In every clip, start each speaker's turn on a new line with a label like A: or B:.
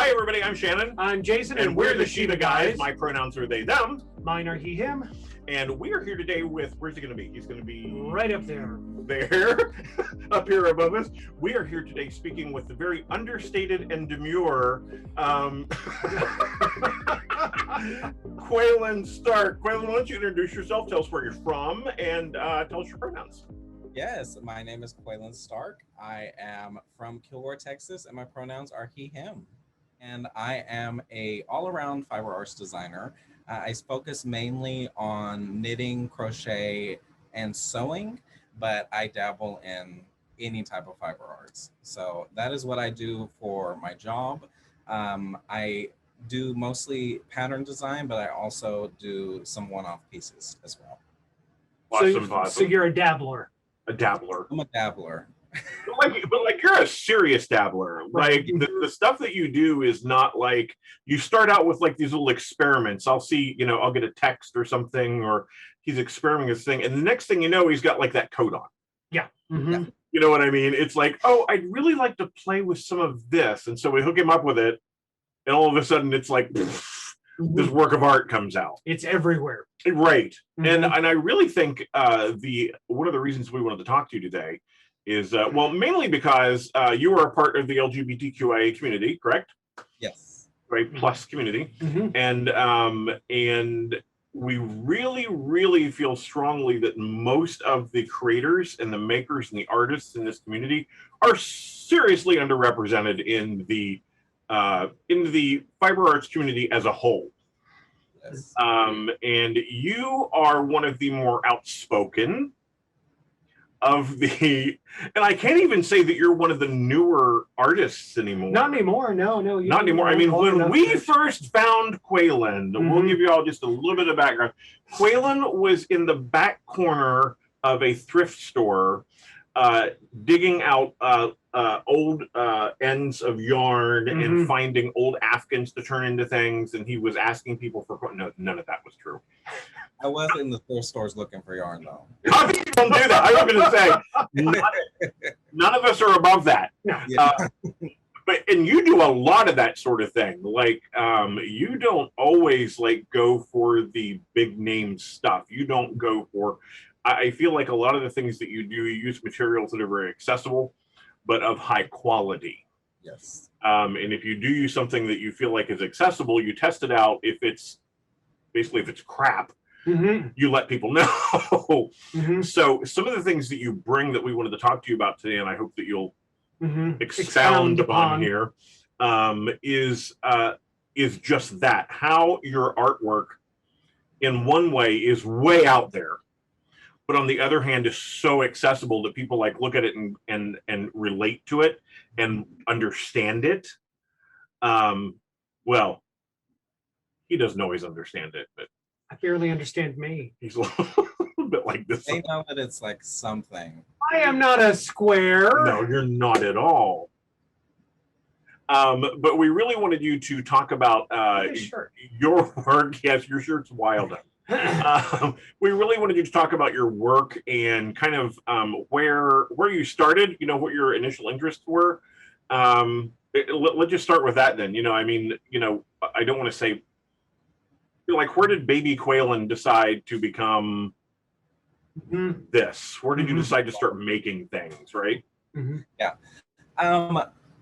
A: Hi, everybody. I'm Shannon.
B: I'm Jason,
A: and we're the Shibaguyz. My pronouns are they, them.
B: Mine are he, him.
A: And we are here today with, where's he going to be? He's going to be
B: right up there.
A: There, up here above us. We are here today speaking with the very understated and demure Quayln Stark. Quayln, why don't you introduce yourself, tell us where you're from, and tell us your pronouns.
C: Yes, my name is Quayln Stark. I am from Kilgore, Texas, and my pronouns are he, him. And I am a all-around fiber arts designer. I focus mainly on knitting, crochet, and sewing, but I dabble in any type of fiber arts. So that is what I do for my job. I do mostly pattern design, but I also do some one-off pieces as well.
A: Awesome.
B: So you're a dabbler.
A: A dabbler.
C: I'm a dabbler.
A: but you're a serious dabbler. Like the stuff that you do is not like you start out with like these little experiments. I'll see, I'll get a text or something, or he's experimenting this thing, and the next thing you know, he's got like that coat on.
B: Yeah. Mm-hmm.
A: You know what I mean? It's like, oh, I'd really like to play with some of this, and so we hook him up with it, and all of a sudden it's like this work of art comes out.
B: It's everywhere.
A: Right. Mm-hmm. And I really think one of the reasons we wanted to talk to you today is, well, mainly because you are a part of the LGBTQIA community, correct?
C: Yes.
A: Right, plus community.
B: Mm-hmm.
A: And we really, really feel strongly that most of the creators and the makers and the artists in this community are seriously underrepresented in the fiber arts community as a whole.
C: Yes.
A: And you are one of the more outspoken of the, and I can't even say that you're one of the newer artists anymore.
B: Not anymore. No.
A: Not anymore. I mean, when we first found Quayln, we'll give you all just a little bit of background. Quayln was in the back corner of a thrift store, digging out old ends of yarn and finding old Afghans to turn into things, and he was asking people for no, none of that was true.
C: I was in the thrift stores looking for yarn, though.
A: How do you don't do that? I was going to say, none of us are above that.
B: No.
A: And you do a lot of that sort of thing. Like, you don't always like go for the big name stuff. You don't go for. I feel like a lot of the things that you do, you use materials that are very accessible, but of high quality.
C: Yes. And
A: if you do use something that you feel like is accessible, you test it out. If it's crap, you let people know. So some of the things that you bring that we wanted to talk to you about today, and I hope that you'll expound upon here, is just that. How your artwork, in one way, is way out there, but on the other hand is so accessible that people like look at it and relate to it and understand it. Well, he doesn't always understand it, but
B: I barely understand me.
A: He's a little bit like this.
C: They know that it's like something.
B: I am not a square.
A: No, you're not at all. But we really wanted you to talk about your work. Yes, your shirt's wild. We really wanted you to talk about your work and kind of where you started, what your initial interests were. Let's just start with that then. I don't want to say, like, where did baby Quayln decide to become this? Where did you decide to start making things, right?
C: Yeah.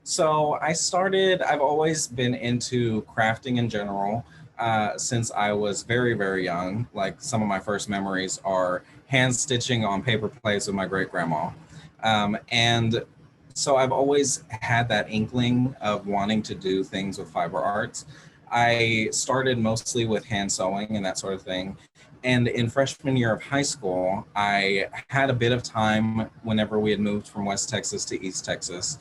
C: So I've always been into crafting in general. Since I was very, very young. Like, some of my first memories are hand stitching on paper plates with my great grandma. And so I've always had that inkling of wanting to do things with fiber arts. I started mostly with hand sewing and that sort of thing. And in freshman year of high school, I had a bit of time whenever we had moved from West Texas to East Texas,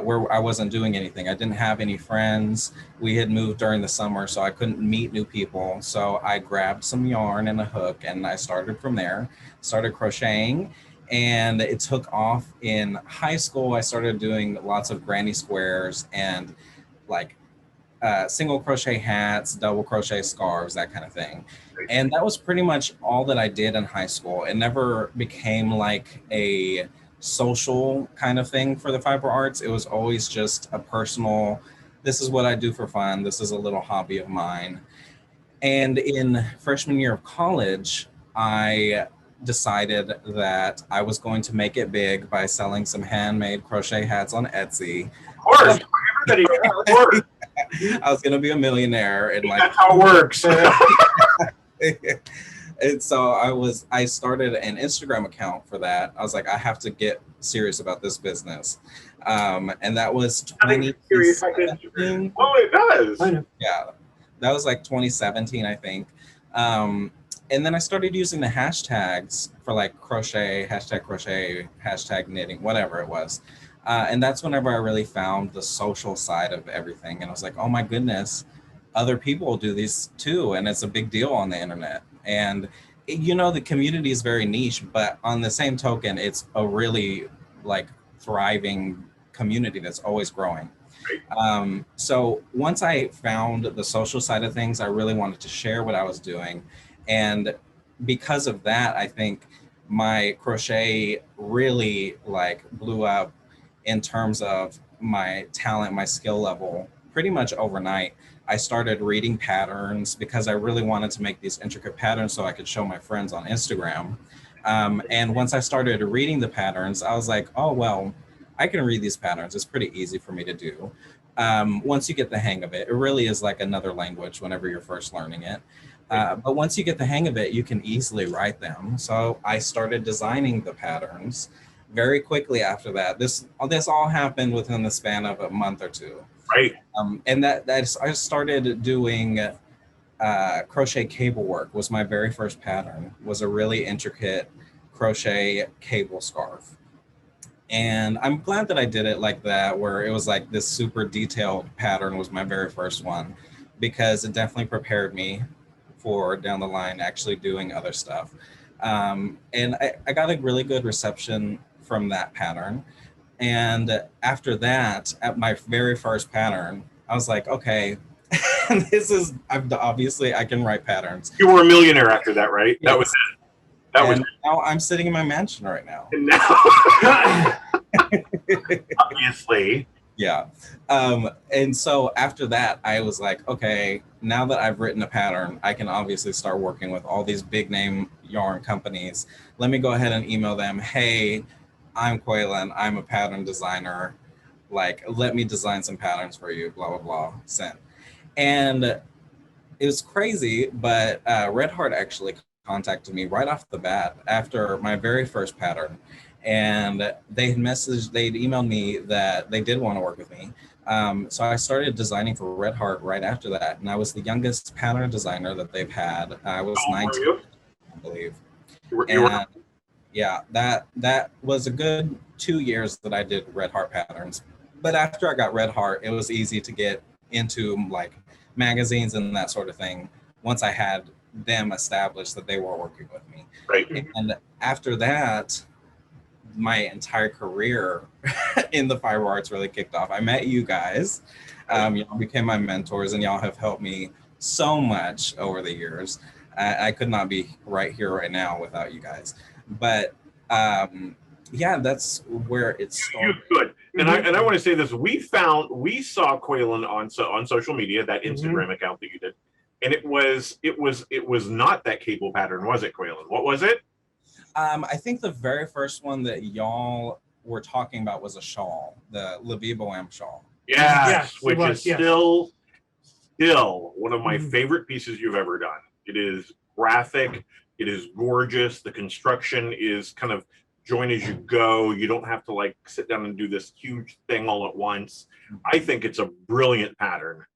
C: where I wasn't doing anything. I didn't have any friends. We had moved during the summer, so I couldn't meet new people. So I grabbed some yarn and a hook, and I started from there, started crocheting, and it took off in high school. I started doing lots of granny squares and like single crochet hats, double crochet scarves, that kind of thing. And that was pretty much all that I did in high school. It never became like a social kind of thing for the fiber arts. It was always just a personal this is what I do for fun. This is a little hobby of mine. And in freshman year of college, I decided that I was going to make it big by selling some handmade crochet hats on Etsy.
A: Of course, everybody, of course.
C: I was going to be a millionaire and like
A: That's how it works.
C: and so I started an Instagram account for that. I was like, I have to get serious about this business. And that was 2017.
A: Oh, it does.
B: I know.
C: Yeah, that was like 2017, I think. And then I started using the hashtags for like crochet, hashtag knitting, whatever it was. And that's whenever I really found the social side of everything. And I was like, oh my goodness, other people do these too. And it's a big deal on the internet. And you know, the community is very niche, but on the same token, it's a really like thriving community that's always growing. So once I found the social side of things, I really wanted to share what I was doing. And because of that, I think my crochet really like blew up in terms of my talent, my skill level, pretty much overnight. I started reading patterns because I really wanted to make these intricate patterns so I could show my friends on Instagram. And once I started reading the patterns, I was like, oh, well, I can read these patterns. It's pretty easy for me to do. Once you get the hang of it, it really is like another language whenever you're first learning it. But once you get the hang of it, you can easily write them. So I started designing the patterns very quickly after that. This all happened within the span of a month or two.
A: Right.
C: And I started doing crochet cable work. Was my very first pattern. Was a really intricate crochet cable scarf. And I'm glad that I did it like that, where it was like this super detailed pattern was my very first one, because it definitely prepared me for down the line actually doing other stuff. And I got a really good reception from that pattern. And after that, at my very first pattern, I was like, okay, obviously I can write patterns.
A: You were a millionaire after that, right?
C: Yes.
A: That was it. That was it.
C: Now I'm sitting in my mansion right now.
A: And now, obviously.
C: Yeah. And so after that, I was like, okay, now that I've written a pattern, I can obviously start working with all these big name yarn companies. Let me go ahead and email them, hey, I'm Quayln, I'm a pattern designer. Like, let me design some patterns for you, blah, blah, blah, sent. And it was crazy, but Red Heart actually contacted me right off the bat after my very first pattern. And they'd emailed me that they did want to work with me. So I started designing for Red Heart right after that. And I was the youngest pattern designer that they've had. I was 19, I believe. And yeah, that was a good 2 years that I did Red Heart patterns. But after I got Red Heart, it was easy to get into like magazines and that sort of thing once I had them established that they were working with me.
A: Right.
C: And after that, my entire career in the fiber arts really kicked off. I met you guys. Y'all became my mentors, and y'all have helped me so much over the years. I could not be right here right now without you guys. But yeah, that's where it started.
A: You could. And I want to say this: we saw Quayln on social media, that Instagram account that you did, and it was not that cable pattern, was it, Quayln? What was it?
C: I think the very first one that y'all were talking about was a shawl, the Levi Bohem shawl.
A: Yes, which is still one of my favorite pieces you've ever done. It is graphic. It is gorgeous. The construction is kind of join as you go. You don't have to like sit down and do this huge thing all at once. I think it's a brilliant pattern.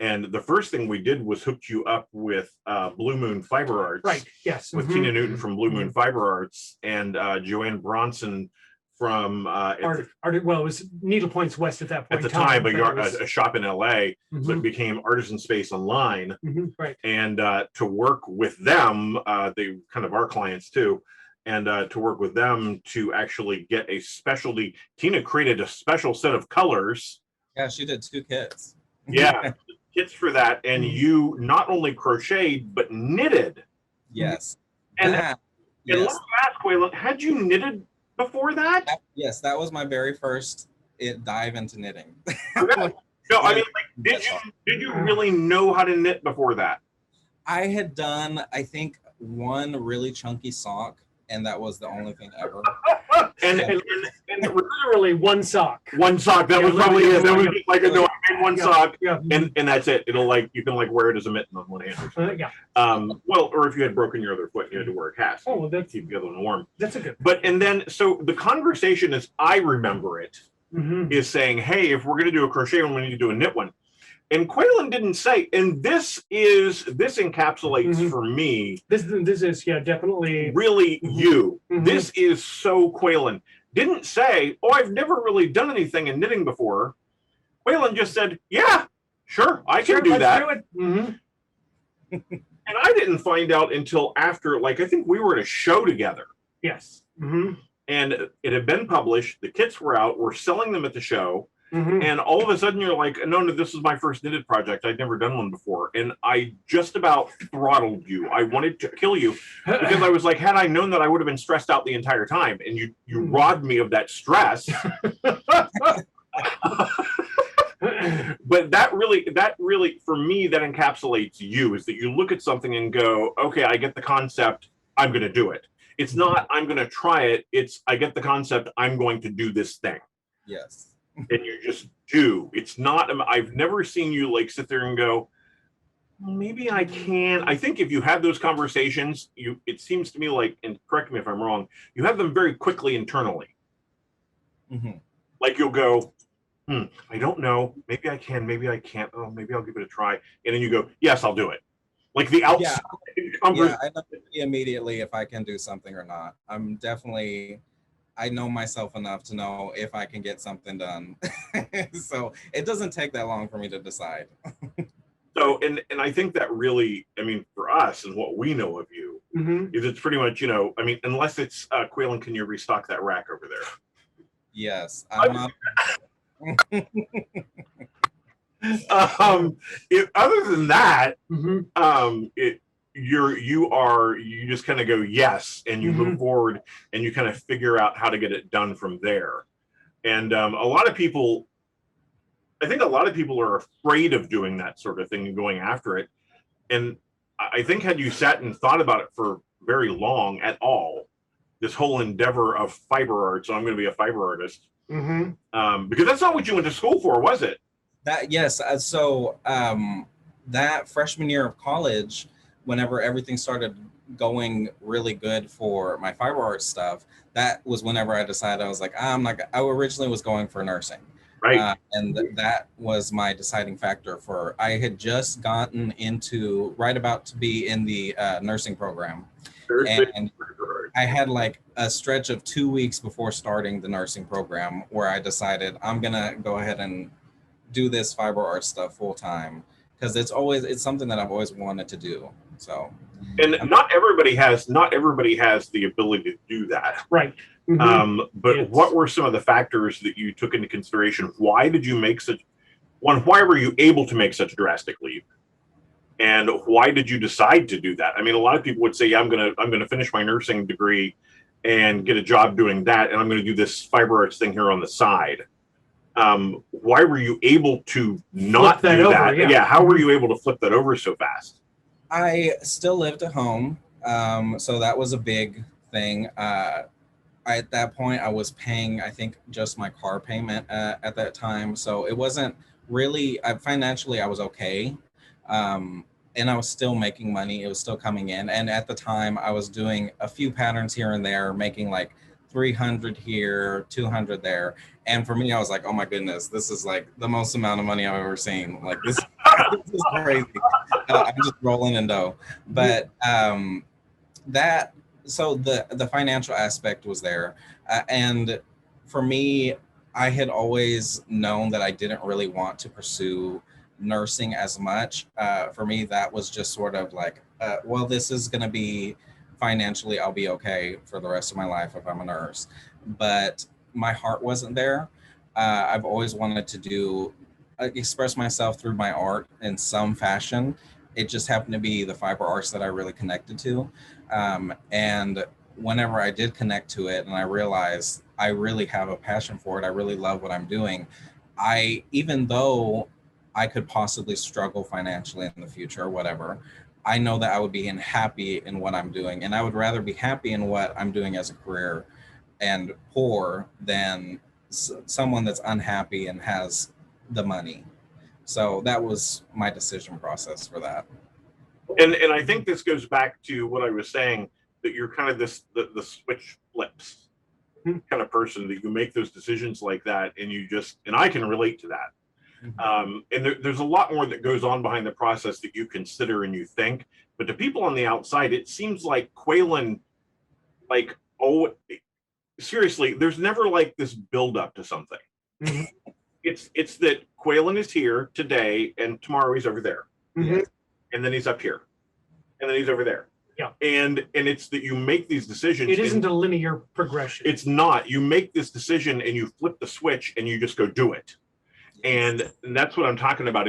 A: And the first thing we did was hooked you up with Blue Moon Fiber Arts.
B: Right, yes.
A: With Tina Newton from Blue Moon Fiber Arts and Joanne Bronson from...
B: well, it was Needle Point's West at that point.
A: At the time, a shop in LA, but it became Artisan Space Online.
B: Right.
A: And to work with them, they kind of our clients too, and to work with them to actually get a specialty. Tina created a special set of colors.
C: Yeah, she did 2 kits.
A: Yeah. Kits for that, and you not only crocheted but knitted.
C: Yes.
A: And let me ask, Quayln, had you knitted before that?
C: Yes, that was my very first dive into knitting.
A: Okay. No, I mean, like, did you really know how to knit before that?
C: I had done, I think, one really chunky sock, and that was the only thing ever.
A: And
B: Literally one sock.
A: one sock, that
B: Yeah,
A: was probably it. That was
B: literally,
A: just like, no, I made one sock,
B: Yeah.
A: and that's it. It'll like, you can like wear it as a mitten on one hand or something.
B: Yeah.
A: Well, or if you had broken your other foot, you had to wear a cast.
B: Oh, well,
A: to keep the other one warm.
B: that's a good.
A: But, and then, so the conversation, as I remember it, is saying, hey, if we're going to do a crochet one, we need to do a knit one. And Quayln didn't say, and this encapsulates for me.
B: This is, yeah, definitely.
A: Really you.
B: Mhm.
A: This is so Quayln. Didn't say, oh, I've never really done anything in knitting before. Quayln just said, yeah, sure, I can do that.
B: Do it.
A: And I didn't find out until after, like, I think we were at a show together.
B: Yes.
A: And it had been published. The kits were out. We're selling them at the show. And all of a sudden you're like, no, this is my first knitted project. I'd never done one before. And I just about throttled you. I wanted to kill you because I was like, had I known that, I would have been stressed out the entire time. And you robbed me of that stress. But that really, for me, that encapsulates you, is that you look at something and go, okay, I get the concept. I'm going to do it. It's not, I'm going to try it. It's, I get the concept. I'm going to do this thing.
C: Yes.
A: And you just do. It's not, I've never seen you like sit there and go, maybe I can. I think if you have those conversations, it seems to me like, and correct me if I'm wrong, you have them very quickly internally. Like you'll go, I don't know. Maybe I can, maybe I can't. Oh, maybe I'll give it a try. And then you go, yes, I'll do it. Like the outside.
C: Yeah, I know immediately if I can do something or not. I know myself enough to know if I can get something done. So it doesn't take that long for me to decide.
A: So, and I think that really, I mean, for us and what we know of you, is it's pretty much, I mean, unless it's Quayln, can you restock that rack over there?
C: Yes. I'm not.
A: Other than that, you just kind of go yes, and you move forward, and you kind of figure out how to get it done from there. And I think a lot of people are afraid of doing that sort of thing and going after it. And I think had you sat and thought about it for very long at all, this whole endeavor of fiber art, so I'm going to be a fiber artist, because that's not what you went to school for, was it?
C: Yes. So that freshman year of college, whenever everything started going really good for my fiber art stuff, that was whenever I decided I was like, I originally was going for nursing.
A: Right.
C: And that was my deciding factor for, I had just gotten into, right about to be in the nursing program. And I had like a stretch of 2 weeks before starting the nursing program where I decided I'm going to go ahead and do this fiber art stuff full time, because it's something that I've always wanted to do. So, and
A: not everybody has the ability to do that,
B: right?
A: But what were some of the factors that you took into consideration? Why did you make why were you able to make such a drastic leap, and why did you decide to do that? I mean, a lot of people would say, yeah, I'm gonna finish my nursing degree and get a job doing that, and I'm gonna do this fiber arts thing here on the side. Why were you able to not do that? Yeah, how were you able to flip that over so fast?
C: I still lived at home, so that was a big thing. At that point, I was paying, I think, just my car payment at that time, so it wasn't really, financially, I was okay, and I was still making money. It was still coming in, and at the time, I was doing a few patterns here and there, making like 300 here, 200 there. And for me, I was like, oh my goodness, this is like the most amount of money I've ever seen. Like this is crazy. I'm just rolling in dough. But so the financial aspect was there. And for me, I had always known that I didn't really want to pursue nursing as much. For me, that was just sort of like, well, this is going to be financially, I'll be okay for the rest of my life if I'm a nurse. But my heart wasn't there. I've always wanted to express myself through my art in some fashion. It just happened to be the fiber arts that I really connected to. And whenever I did connect to it and I realized I really have a passion for it, I really love what I'm doing, even though I could possibly struggle financially in the future or whatever, I know that I would be happy in what I'm doing. And I would rather be happy in what I'm doing as a career and poor than someone that's unhappy and has the money. So that was my decision process for that.
A: And I think this goes back to what I was saying, that you're kind of the switch flips kind of person, that you make those decisions like that, and I can relate to that. And there's a lot more that goes on behind the process that you consider and you think, but to people on the outside, it seems like Quayln, like, oh, seriously, there's never like this build up to something. It's that Quayln is here today and tomorrow he's over there. And then he's up here, and then he's over there.
B: Yeah.
A: And it's that you make these decisions.
B: It isn't a linear progression.
A: It's not. You make this decision and you flip the switch and you just go do it. And that's what I'm talking about.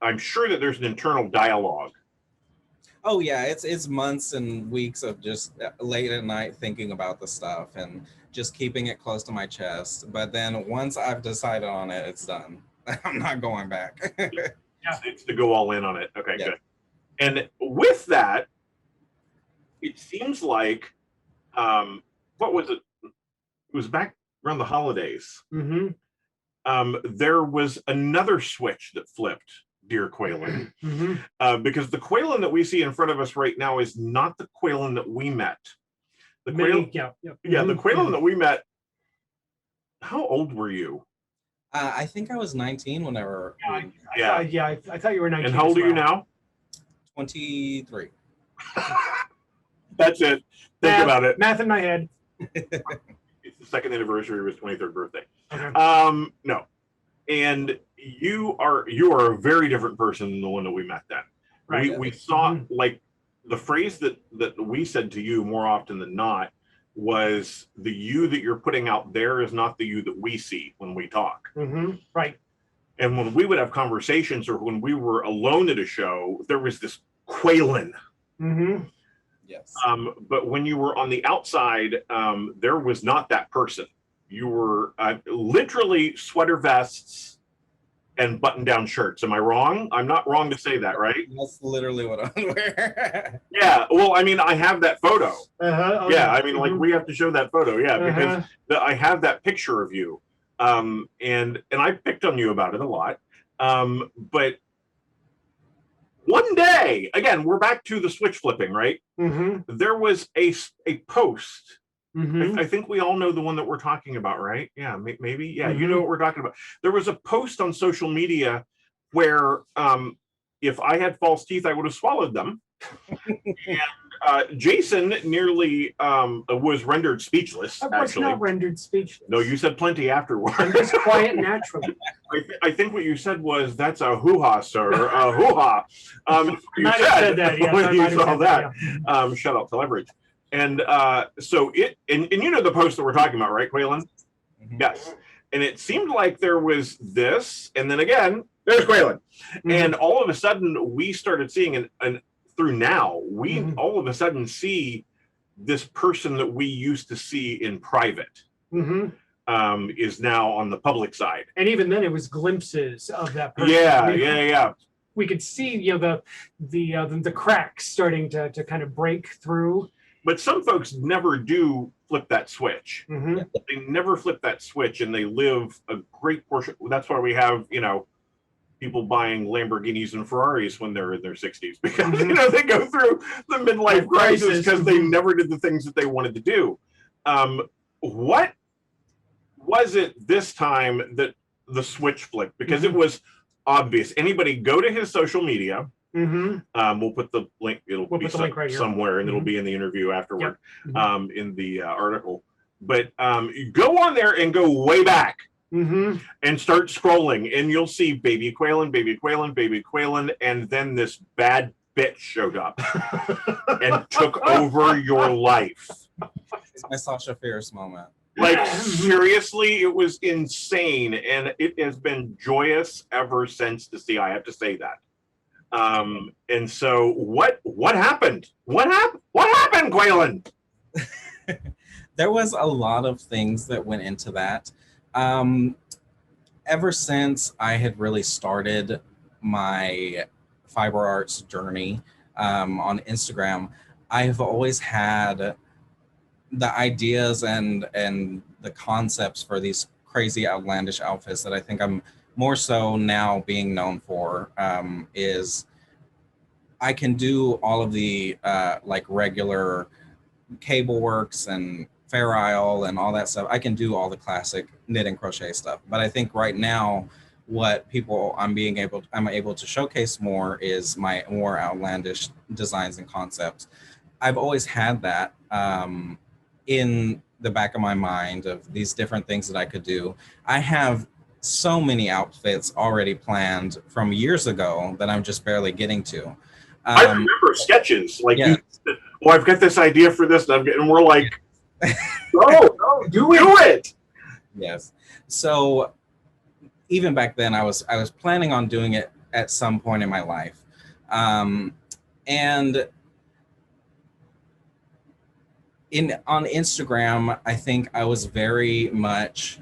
A: I'm sure that there's an internal dialogue.
C: Oh yeah, it's months and weeks of just late at night thinking about the stuff and just keeping it close to my chest. But then once I've decided on it, it's done. I'm not going back.
B: Yeah.
A: It's to go all in on it. Okay,
C: Yeah.
A: good. And with that, it seems like, what was it? It was back around the holidays. There was another switch that flipped, dear Quayln, because the Quayln that we see in front of us right now is not the Quayln that we met. The Quayln that we met. How old were you?
C: I think I was 19 whenever.
B: I thought you were 19.
A: And how old are you now?
C: 23.
A: That's it. Think about it.
B: Math in my head.
A: It's the second anniversary of his 23rd birthday.
B: Okay.
A: No. And you are a very different person than the one that we met then.
B: Right.
A: We saw, like, the phrase that we said to you more often than not was, the you that you're putting out there is not the you that we see when we talk.
B: Right.
A: And when we would have conversations, or when we were alone at a show, there was this Quayln.
C: Yes.
A: But when you were on the outside, there was not that person. You were literally sweater vests and button-down shirts. Am I wrong? I'm not wrong to say that, right?
C: That's literally what I wear.
A: Yeah. Well, I mean, I have that photo.
B: Okay.
A: Yeah. I mean, like, we have to show that photo. Yeah, because I have that picture of you. And I picked on you about it a lot. But one day, again, we're back to the switch flipping, right? There was a post. I think we all know the one that we're talking about, right? Yeah, maybe. Yeah, you know what we're talking about. There was a post on social media where, if I had false teeth, I would have swallowed them. And Jason nearly was rendered speechless.
B: I was
A: actually
B: not rendered speechless.
A: No, you said plenty afterwards.
B: I'm just quiet naturally.
A: I think what you said was, "That's a hoo-ha, sir, a hoo-ha." You
B: Might have said that, yeah.
A: when
B: I
A: you
B: might have
A: saw
B: said
A: that.
B: yeah.
A: Shout out to Leverage. And so and you know the post that we're talking about, right, Quayln? Yes. And it seemed like there was this, and then again, there's Quayln. And all of a sudden, we started seeing, and through now, we all of a sudden see this person that we used to see in private is now on the public side.
B: And even then, it was glimpses of that person.
A: Yeah.
B: We could see, the cracks starting to kind of break through.
A: But some folks never do flip that switch. They never flip that switch, and they live a great portion. That's why we have, people buying Lamborghinis and Ferraris when they're in their 60s, because they go through the midlife crisis because they never did the things that they wanted to do. What was it this time that the switch flipped? Because it was obvious. Anybody go to his social media. We'll put the link. It'll be
B: link right here
A: somewhere, and it'll be in the interview afterward, in the article. But go on there and go way back. And start scrolling, and you'll see baby Quayln, baby Quayln, baby Quayln, and then this bad bitch showed up and took over your life.
C: It's my Sasha Fierce moment.
A: Like, seriously, it was insane, and it has been joyous ever since to see. I have to say that. And so, what happened? What happened, Quayln?
C: there was a lot of things that went into that. Um, Ever since I had really started my fiber arts journey on Instagram, I've always had the ideas and the concepts for these crazy outlandish outfits that I think I'm more so now being known for, is I can do all of the like regular cable works and Fair Isle and all that stuff. I can do all the classic knit and crochet stuff. But I think right now, what people I'm able to showcase more is my more outlandish designs and concepts. I've always had that in the back of my mind of these different things that I could do. I have so many outfits already planned from years ago that I'm just barely getting to.
A: I remember sketches like
C: yeah.
A: you. Well, I've got this idea for this, and we're like, no, do it.
C: Yes. So even back then, I was planning on doing it at some point in my life, and on Instagram, I think I was very much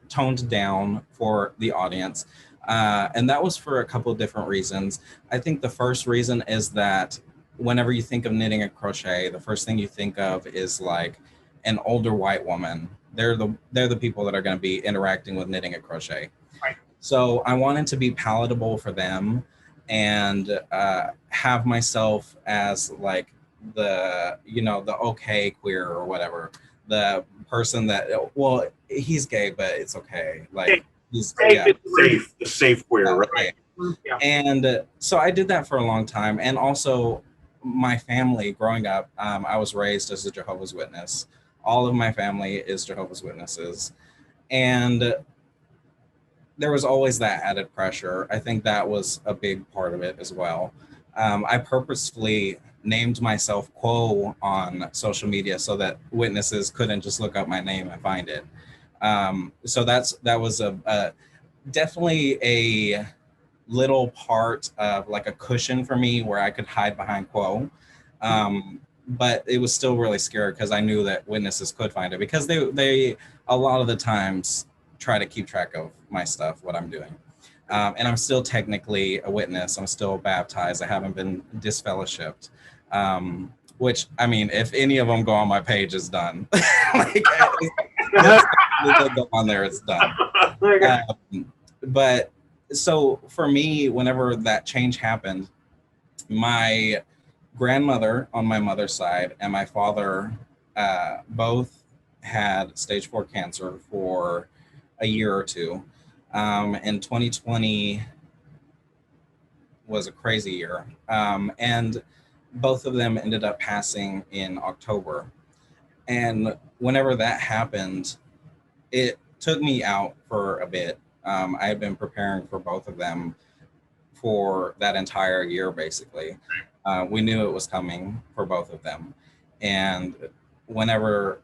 C: toned down for the audience. And that was for a couple of different reasons. I think the first reason is that whenever you think of knitting and crochet, the first thing you think of is like an older white woman. They're the people that are going to be interacting with knitting and crochet.
A: Right.
C: So I wanted to be palatable for them and have myself as like the okay queer or whatever, the person that, well, he's gay but it's okay, like he's
A: the safe queer, right?
B: Yeah.
C: And so I did that for a long time. And also my family growing up, I was raised as a Jehovah's Witness. All of my family is Jehovah's Witnesses, and there was always that added pressure. I think that was a big part of it as well. I purposefully named myself Quo on social media so that witnesses couldn't just look up my name and find it. So that was a definitely a little part of like a cushion for me where I could hide behind Quo. But it was still really scary because I knew that witnesses could find it, because they a lot of the times try to keep track of my stuff, what I'm doing. And I'm still technically a witness. I'm still baptized. I haven't been disfellowshipped. Which, I mean, if any of them go on my page, it's done. Like, they go on there, it's done. But so for me, whenever that change happened, my grandmother on my mother's side and my father both had stage 4 cancer for a year or two. And 2020 was a crazy year. And both of them ended up passing in October. And whenever that happened, it took me out for a bit. I had been preparing for both of them for that entire year, basically. We knew it was coming for both of them. And whenever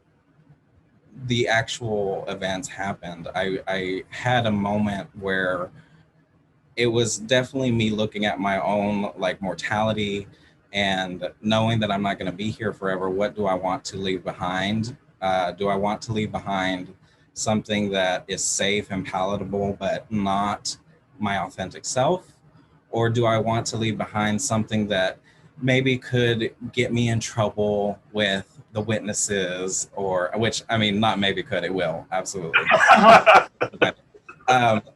C: the actual events happened, I had a moment where it was definitely me looking at my own like mortality and knowing that I'm not going to be here forever. What do I want to leave behind? Do I want to leave behind something that is safe and palatable, but not my authentic self? Or do I want to leave behind something that maybe could get me in trouble with the witnesses, or, which, I mean, not maybe could, it will, absolutely.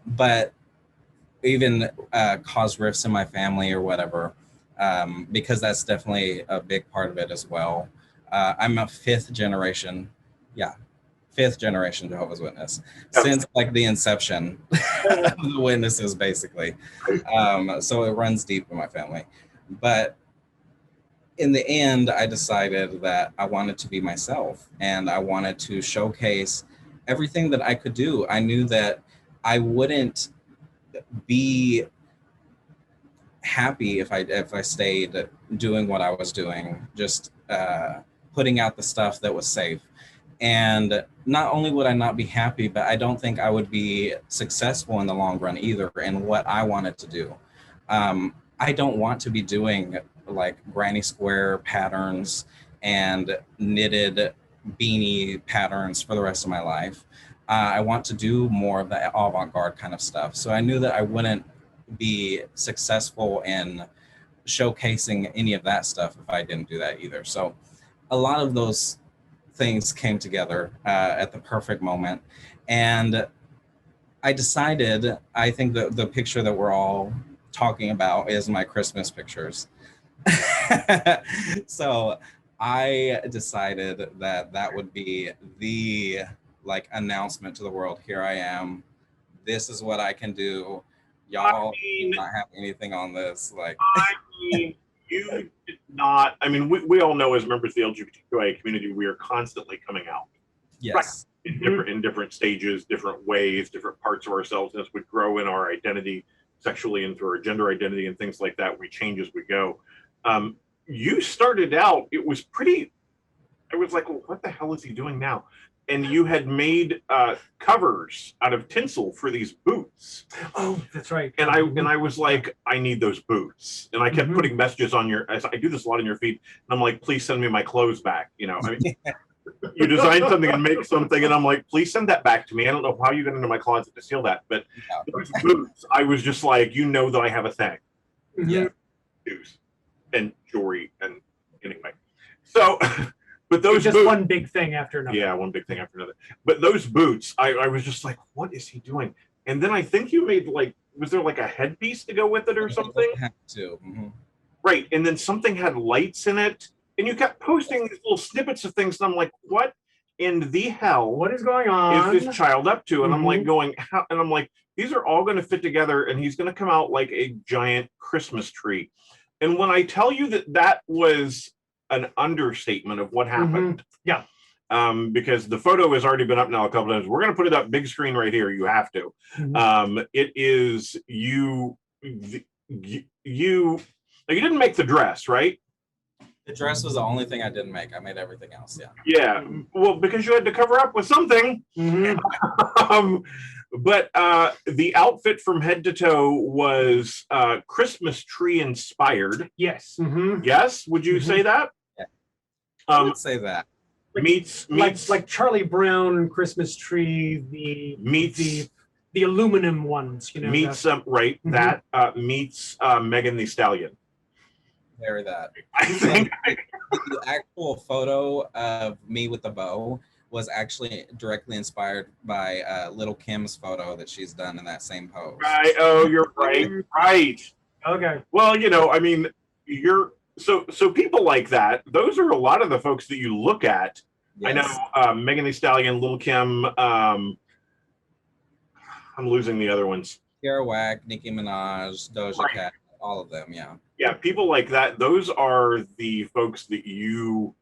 C: But even cause rifts in my family or whatever, because that's definitely a big part of it as well. I'm a fifth generation Jehovah's Witness since like the inception of the witnesses, basically. So it runs deep in my family. But in the end, I decided that I wanted to be myself and I wanted to showcase everything that I could do. I knew that I wouldn't be happy if I stayed doing what I was doing, just putting out the stuff that was safe. And not only would I not be happy, but I don't think I would be successful in the long run either in what I wanted to do. I don't want to be doing like granny square patterns and knitted beanie patterns for the rest of my life. I want to do more of the avant-garde kind of stuff. So I knew that I wouldn't be successful in showcasing any of that stuff if I didn't do that either. So a lot of those things came together at the perfect moment. And I decided, I think the picture that we're all talking about is my Christmas pictures. So I decided that that would be the like announcement to the world. Here I am. This is what I can do. Y'all do not have anything on this. Like,
A: I mean, you did not. I mean, we all know as members of the LGBTQIA community, we are constantly coming out.
C: yes.
A: Right. In different stages, different ways, different parts of ourselves as we grow in our identity sexually and through our gender identity and things like that. We change as we go. You started out, it was pretty, I was like, well, what the hell is he doing now? And you had made covers out of tinsel for these boots.
B: Oh, that's right.
A: And I was like, I need those boots. And I kept putting messages on I do this a lot in your feed. And I'm like, please send me my clothes back. You know, I mean, you design something and make something. And I'm like, please send that back to me. I don't know how you got into my closet to steal that. But those boots, I was just like, you know that I have a thing.
C: Yeah.
A: And jewelry and anyway. So... But those
B: just
A: boots,
B: one big thing after another.
A: Yeah, one big thing after another. But those boots, I was just like, what is he doing? And then I think you made like, was there like a headpiece to go with it or something?
C: Have to. Mm-hmm.
A: Right. And then something had lights in it. And you kept posting these little snippets of things. And I'm like, what in the hell?
B: What is going on?
A: Is this child up to? And I'm like going, how? And I'm like, these are all going to fit together. And he's going to come out like a giant Christmas tree. And when I tell you that that was an understatement of what happened.
B: Yeah.
A: Because the photo has already been up now a couple times. We're going to put it up big screen right here. You have to. It is you didn't make the dress, right?
C: The dress was the only thing I didn't make. I made everything else. Yeah.
A: Yeah. Well, because you had to cover up with something. But the outfit from head to toe was Christmas tree inspired.
B: Yes.
A: Yes. Would you say that?
C: Yeah. I would say that.
A: Meets
B: like Charlie Brown Christmas tree, the aluminum ones, you know.
A: Meets that meets Megan Thee Stallion.
C: Very that.
A: I think
C: the actual photo of me with the bow was actually directly inspired by Little Kim's photo that she's done in that same pose.
A: Right. Oh, you're right. Right.
B: Okay.
A: Well, you know, I mean, so people like that. Those are a lot of the folks that you look at. Yes. I know Megan Thee Stallion, Little Kim. I'm losing the other ones.
C: Kerouac, Nicki Minaj, Doja Cat, all of them. Yeah.
A: Yeah, people like that. Those are the folks that you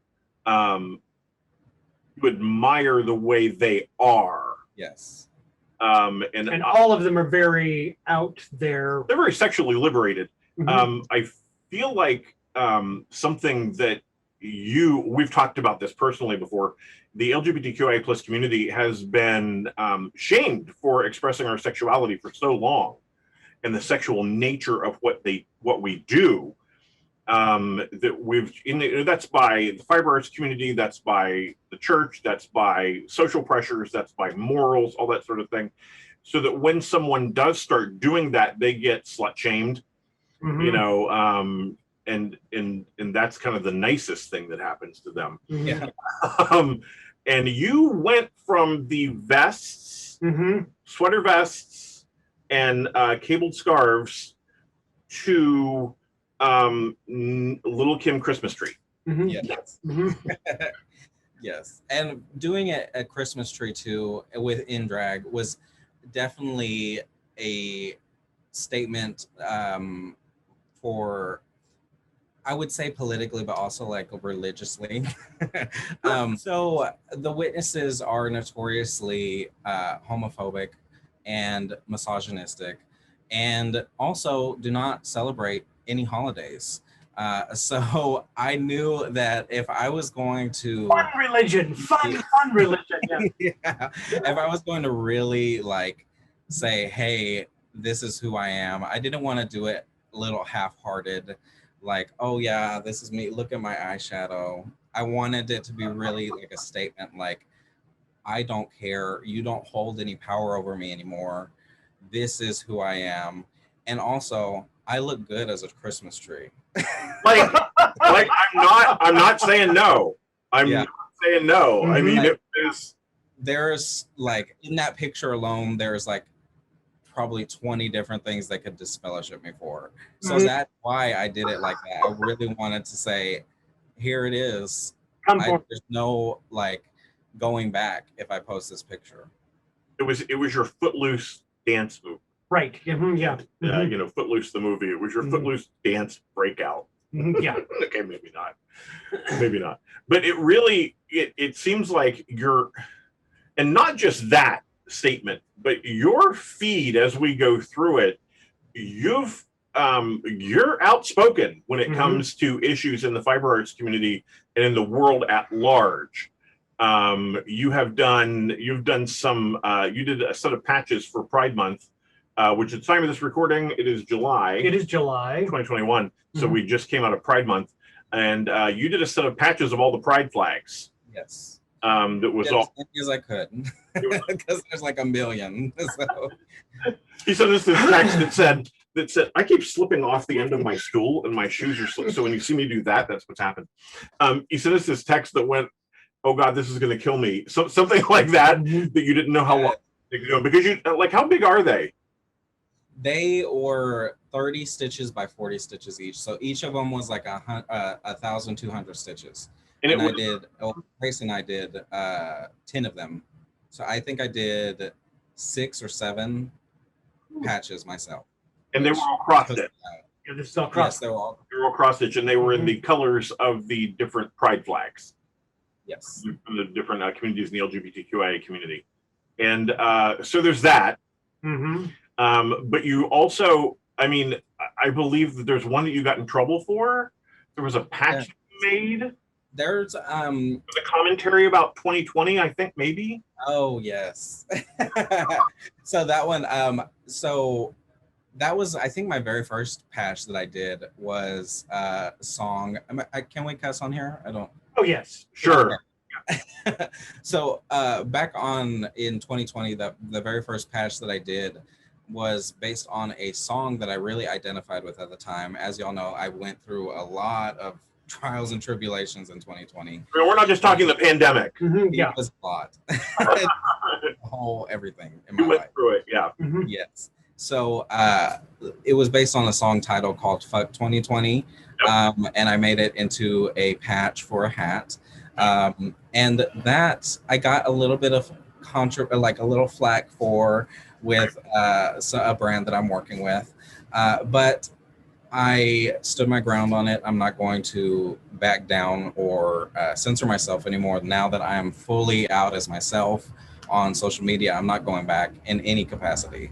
A: admire the way they are.
C: Yes.
A: And
B: all of them are very out there.
A: They're very sexually liberated. I feel like something that we've talked about this personally before. The LGBTQIA plus community has been shamed for expressing our sexuality for so long, and the sexual nature of what we do. That's by the fiber arts community, that's by the church, that's by social pressures, that's by morals, all that sort of thing. So that when someone does start doing that, they get slut shamed, you know, and that's kind of the nicest thing that happens to them.
C: Yeah.
A: And you went from the vests, sweater vests, and cabled scarves to Little Kim Christmas tree.
C: Yes. Yes. And doing a Christmas tree too within drag was definitely a statement for, I would say politically, but also like religiously. So the witnesses are notoriously homophobic and misogynistic, and also do not celebrate any holidays. So I knew that if I was going to
B: fun religion.
C: Yeah. If I was going to really like say, hey, this is who I am, I didn't want to do it a little half-hearted, like, oh yeah, this is me, look at my eyeshadow. I wanted it to be really like a statement, like, I don't care. You don't hold any power over me anymore. This is who I am. And also, I look good as a Christmas tree.
A: Like, I'm not saying no. I'm
C: Yeah.
A: not saying no. I mean,
C: Like,
A: it is.
C: there's like, in that picture alone, there's like probably 20 different things that could disfellowship me for. So that's why I did it like that. I really wanted to say, here it is. There's no like going back if I post this picture.
A: It was your Footloose dance move.
B: Right. Yeah.
A: You know, Footloose the movie. It was your Footloose dance breakout.
B: Yeah.
A: Okay, maybe not. Maybe not. But it really it seems like you're, and not just that statement, but your feed as we go through it, you're outspoken when it comes to issues in the fiber arts community and in the world at large. You've done some you did a set of patches for Pride Month, which at the time of this recording, it is July.
B: It is July
A: 2021. So we just came out of Pride Month, and you did a set of patches of all the Pride flags.
C: Yes.
A: That was all
C: as many as I could, because there's like a million. So.
A: He sent us this text that said, I keep slipping off the end of my stool and my shoes are slipping. So when you see me do that, that's what's happened. He sent us this text that went, oh God, this is going to kill me. Something like that, that you didn't know how long they could do. Because you, like, how big are they? They
C: were 30 stitches by 40 stitches each. So each of them was like 1,200 stitches. And Grace and I did 10 of them. So I think I did 6 or 7 patches myself.
A: And they were all cross stitch.
B: Yeah, this is all cross.
C: Yes, they were all
A: cross stitch, and they were in the colors of the different Pride flags.
C: Yes.
A: From the different communities in the LGBTQIA community. And so there's that. But you also, I mean, I believe that there's one that you got in trouble for. There was a patch you made.
C: There's
A: a commentary about 2020, I think, maybe.
C: Oh yes. So that one, so that was, I think, my very first patch that I did was a song. Can we cuss on here? I don't.
B: Oh yes,
A: sure.
C: So back in 2020, the very first patch that I did was based on a song that I really identified with at the time. As y'all know, I went through a lot of trials and tribulations in 2020.
A: We're not just talking the pandemic.
C: It was a lot. Everything in my life.
A: Through it, yeah.
C: Yes. So it was based on a song title called Fuck 2020. And I made it into a patch for a hat. And that I got a little bit of a little flack for with a brand that I'm working with. But I stood my ground on it. I'm not going to back down or censor myself anymore. Now that I am fully out as myself on social media, I'm not going back in any capacity.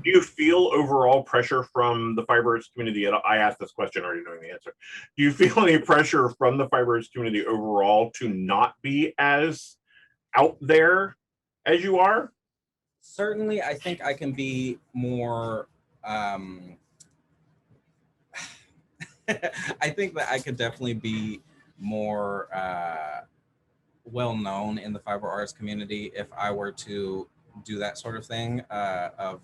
A: Do you feel overall pressure from the fiber arts community? I asked this question already knowing the answer. Do you feel any pressure from the fiber arts community overall to not be as out there as you are?
C: Certainly, I think I can be more I think that I could definitely be more well known in the fiber arts community if I were to do that sort of thing, of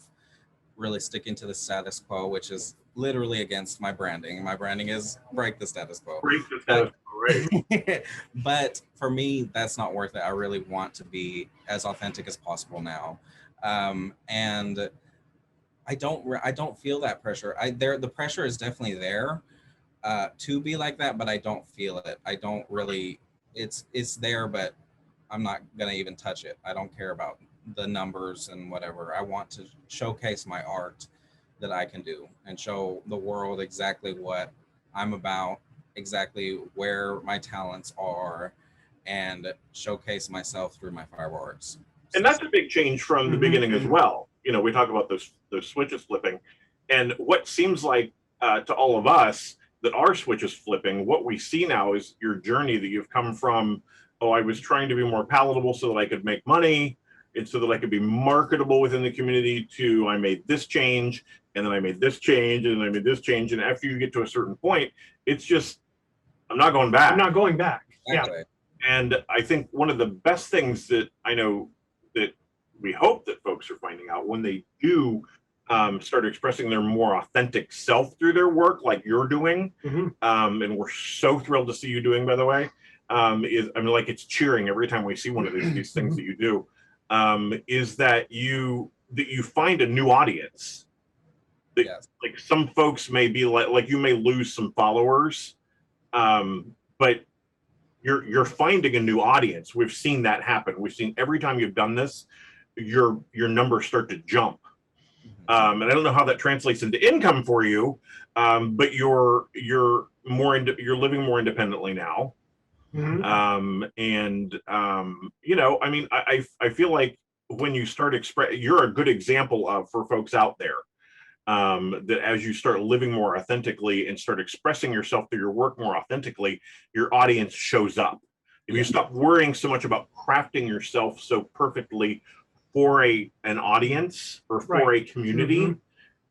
C: really sticking to the status quo, which is literally against my branding. My branding is break the status quo.
A: Break the status quo, right.
C: But for me, that's not worth it. I really want to be as authentic as possible now. And I don't feel that pressure. The pressure is definitely there to be like that, but I don't feel it. I don't really, it's there, but I'm not gonna even touch it. I don't care about the numbers and whatever. I want to showcase my art that I can do and show the world exactly what I'm about, exactly where my talents are, and showcase myself through my fiber arts.
A: And that's a big change from the beginning as well. You know, we talk about those switches flipping, and what seems like to all of us that our switches flipping, what we see now is your journey that you've come from, oh, I was trying to be more palatable so that I could make money, and so that I could be marketable within the community, to I made this change, and then I made this change, and then I made this change. And after you get to a certain point, it's just, I'm not going back.
B: I'm not going back.
C: Exactly.
A: And I think one of the best things that I know that we hope that folks are finding out when they do start expressing their more authentic self through their work, like you're doing, and we're so thrilled to see you doing, by the way, is, I mean, like, it's cheering every time we see one of these things that you do, is that you find a new audience. That,
C: Yes.
A: like, some folks may be like you may lose some followers, but you're finding a new audience. We've seen that happen. We've seen every time you've done this, your numbers start to jump. And I don't know how that translates into income for you, but you're living more independently now. And you know, I mean, I feel like when you start you're a good example of, for folks out there, that as you start living more authentically and start expressing yourself through your work more authentically, your audience shows up. If you stop worrying so much about crafting yourself so perfectly for an audience or for a community,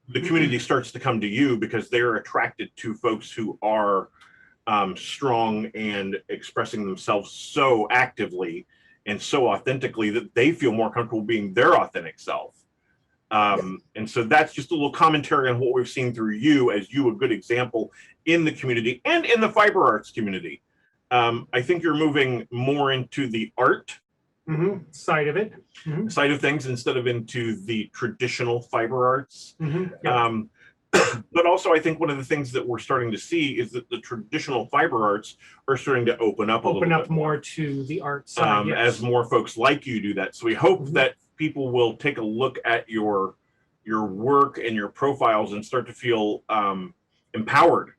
A: the community starts to come to you because they're attracted to folks who are strong and expressing themselves so actively and so authentically that they feel more comfortable being their authentic self. And so that's just a little commentary on what we've seen through you, as you a good example in the community and in the fiber arts community. I think you're moving more into the art
B: side of it,
A: side of things instead of into the traditional fiber arts. But also, I think one of the things that we're starting to see is that the traditional fiber arts are starting to open up
B: more to the art side,
A: as more folks like you do that. So we hope that people will take a look at your work and your profiles and start to feel empowered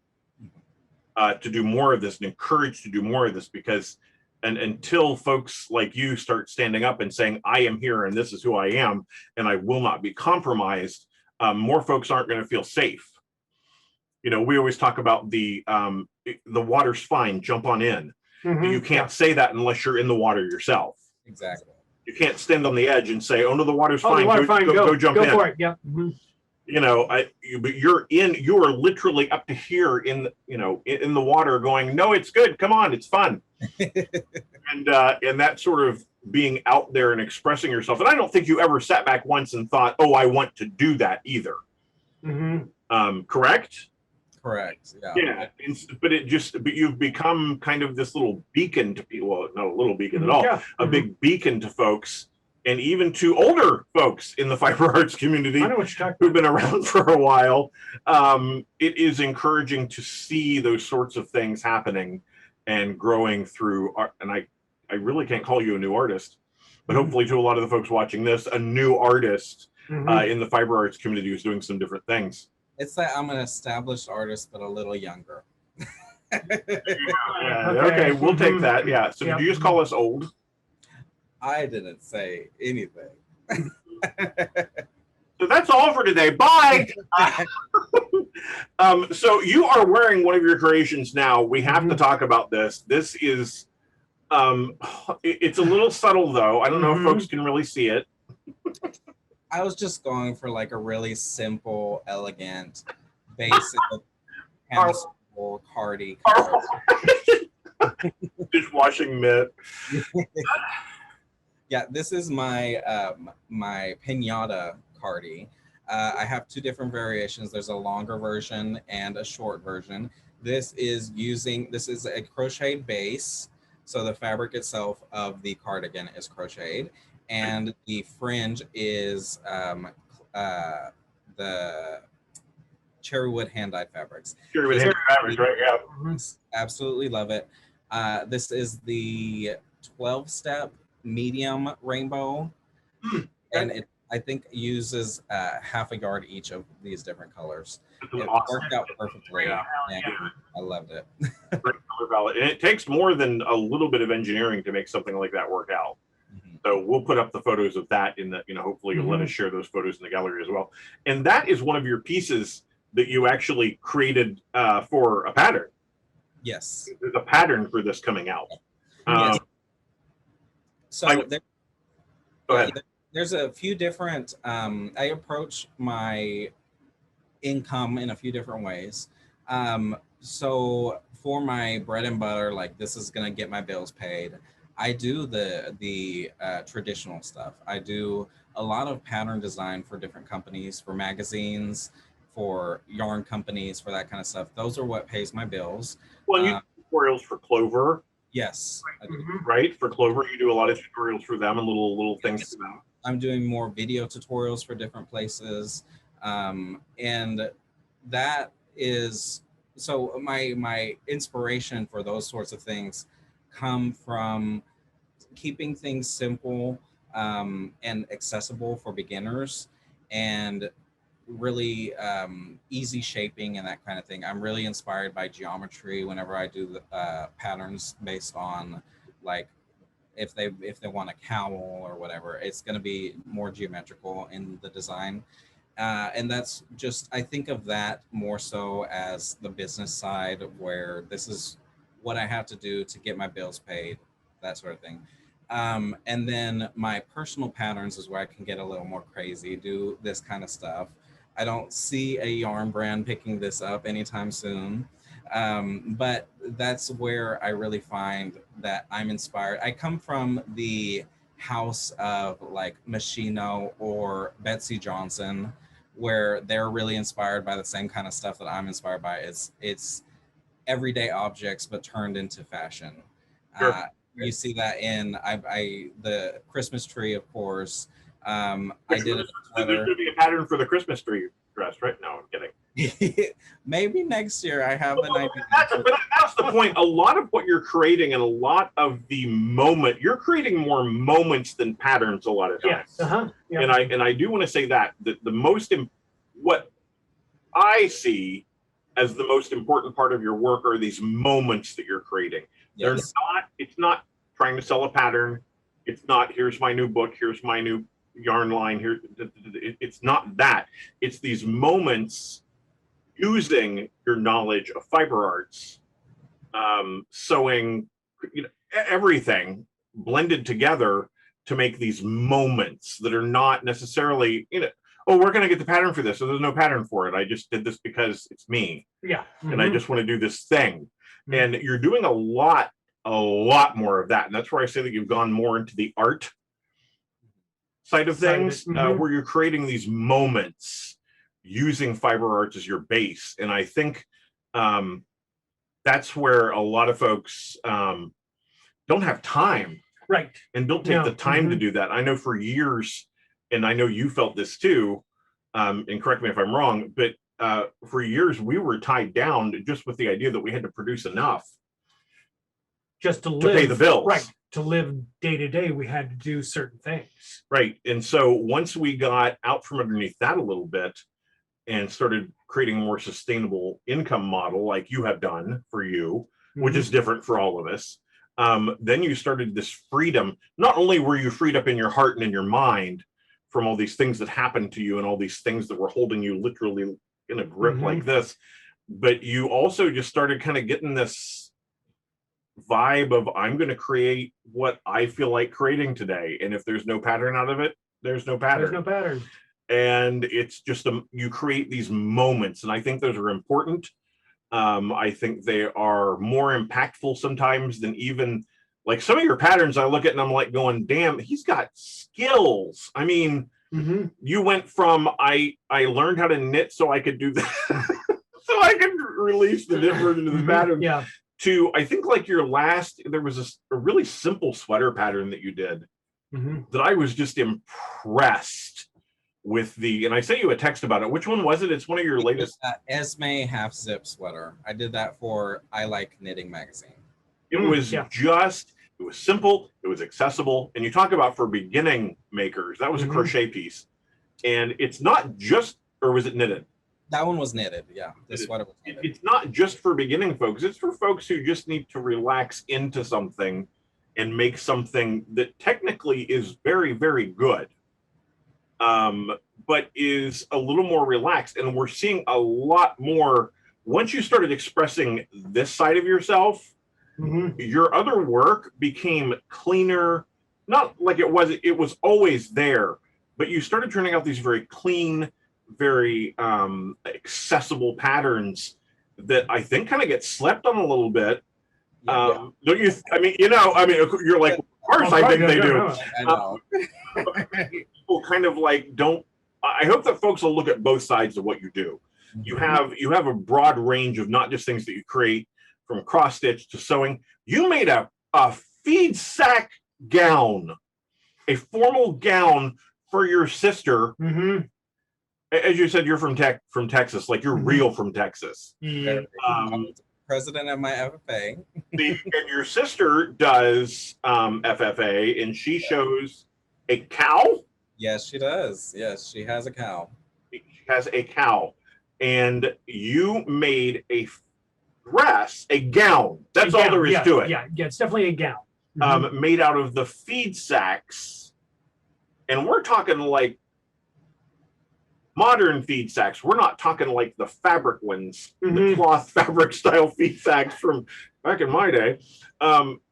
A: to do more of this and encouraged to do more of this, because until folks like you start standing up and saying, I am here and this is who I am and I will not be compromised, more folks aren't going to feel safe. You know, we always talk about the water's fine, jump on in. You can't say that unless you're in the water yourself.
C: Exactly.
A: You can't stand on the edge and say, "Oh no, the water's fine.
B: Go
A: jump in."
B: For it.
A: You know, but you are literally up to here in the water, going, "No, it's good. Come on, it's fun." And that sort of being out there and expressing yourself. And I don't think you ever sat back once and thought, "Oh, I want to do that" either. Correct?
C: Correct.
A: Yeah. But you've become kind of this little beacon to people. Well, not a little beacon at all. A big beacon to folks, and even to older folks in the fiber arts community.
B: I know what you're talking
A: who've been around for a while. It is encouraging to see those sorts of things happening and growing through art. And I really can't call you a new artist, but hopefully to a lot of the folks watching this, a new artist in the fiber arts community who's doing some different things.
C: It's that I'm an established artist, but a little younger.
A: Okay, we'll take that. Yeah. So did you just call us old?
C: I didn't say anything.
A: So that's all for today. Bye. So you are wearing one of your creations now. We have to talk about this. This is, it's a little subtle though. I don't know if folks can really see it.
C: I was just going for like a really simple, elegant, basic cardi.
A: Dishwashing mitt.
C: Yeah, this is my my piñata cardi. I have two different variations. There's a longer version and a short version. This is a crocheted base. So the fabric itself of the cardigan is crocheted, and the fringe is the cherrywood hand-dyed fabrics.
A: Cherrywood hand-dyed fabrics, right? Yeah.
C: Absolutely love it. This is the 12-step medium rainbow, and I think uses half a yard each of these different colors. It worked out perfectly. Yeah. I loved it.
A: And it takes more than a little bit of engineering to make something like that work out. So we'll put up the photos of that in the, hopefully you'll let us share those photos in the gallery as well. And that is one of your pieces that you actually created for a pattern.
C: Yes.
A: There's a pattern for this coming out.
C: Yes. So
A: go ahead.
C: There's a few different, I approach my income in a few different ways. So for my bread and butter, like this is gonna get my bills paid. I do the traditional stuff. I do a lot of pattern design for different companies, for magazines, for yarn companies, for that kind of stuff. Those are what pays my bills.
A: Well, you do tutorials for Clover,
C: Yes, I do.
A: right? For Clover, you do a lot of tutorials for them and little things for them.
C: I'm doing more video tutorials for different places, and that is so my inspiration for those sorts of things come from keeping things simple and accessible for beginners, and really easy shaping and that kind of thing. I'm really inspired by geometry whenever I do the patterns based on, like, if they want a cowl or whatever, it's going to be more geometrical in the design. And that's just, I think of that more so as the business side, where this is what I have to do to get my bills paid, that sort of thing. And then my personal patterns is where I can get a little more crazy, do this kind of stuff. I don't see a yarn brand picking this up anytime soon. But that's where I really find that I'm inspired. I come from the house of like Machino or Betsy Johnson, where they're really inspired by the same kind of stuff that I'm inspired by. It's everyday objects, but turned into fashion.
A: Sure.
C: You see that in the Christmas tree, of course. I did a
A: There's going to be a pattern for the Christmas tree dress, right? No, I'm kidding.
C: Maybe next year I have an idea.
A: But that's the point. A lot of what you're creating and a lot of the moment, you're creating more moments than patterns a lot of times.
B: Yes. Yeah.
A: And I do want to say that what I see as the most important part of your work are these moments that you're creating.
C: Yes.
A: It's not trying to sell a pattern. It's not, here's my new book, here's my new yarn line here. It's not that. It's these moments using your knowledge of fiber arts, sewing, everything blended together to make these moments that are not necessarily, oh, we're going to get the pattern for this. So there's no pattern for it. I just did this because it's me.
B: Yeah.
A: And I just want to do this thing. And you're doing a lot more of that. And that's where I say that you've gone more into the art side of things, where you're creating these moments using fiber arts as your base. And I think that's where a lot of folks don't have time.
B: Right.
A: And don't take the time to do that. I know for years, and I know you felt this too, and correct me if I'm wrong, but for years we were tied down just with the idea that we had to produce enough
B: just to live,
A: pay the bills.
B: Right. To live day to day, we had to do certain things.
A: Right. And so once we got out from underneath that a little bit and started creating a more sustainable income model like you have done for you, which is different for all of us, then you started this freedom. Not only were you freed up in your heart and in your mind from all these things that happened to you and all these things that were holding you literally in a grip like this, but you also just started kind of getting this vibe of, I'm going to create what I feel like creating today. And if there's no pattern out of it, there's no pattern.
B: There's no pattern.
A: And it's just, you create these moments. And I think those are important. I think they are more impactful sometimes than even like some of your patterns I look at and I'm like going, damn, he's got skills. I mean, you went from, I learned how to knit so I could do that. So I could release the knit version of the pattern.
B: Yeah.
A: To, I think like your last, there was a really simple sweater pattern that you did that I was just impressed with and I sent you a text about it. Which one was it? It's one of your latest.
C: Esme half zip sweater. I did that for I Like Knitting magazine.
A: It was it was simple, it was accessible. And you talk about for beginning makers, that was a crochet piece. And it's not just, or was it knitted?
C: That one was knitted, yeah. This sweater was knitted.
A: It's not just for beginning folks. It's for folks who just need to relax into something and make something that technically is very, very good, but is a little more relaxed. And we're seeing a lot more, once you started expressing this side of yourself, your other work became cleaner, not like it was always there, but you started turning out these very clean, very accessible patterns that I think kind of gets slept on a little bit.
C: Yeah.
A: Don't you? I mean, you're like, of course, I think they do.
C: I know.
A: People kind of like don't. I hope that folks will look at both sides of what you do. You have a broad range of not just things that you create, from cross stitch to sewing. You made a feed sack gown, a formal gown for your sister. As you said, you're from Texas, like you're real from Texas.
C: President of my FFA.
A: And your sister does FFA, and she shows a cow.
C: Yes, she does. Yes, she has a cow.
A: She has a cow, and you made a dress, a gown. That's all there is to it.
B: Yeah, it's definitely a gown.
A: Made out of the feed sacks, and we're talking like modern feed sacks. We're not talking like the fabric ones, the cloth fabric style feed sacks from back in my day.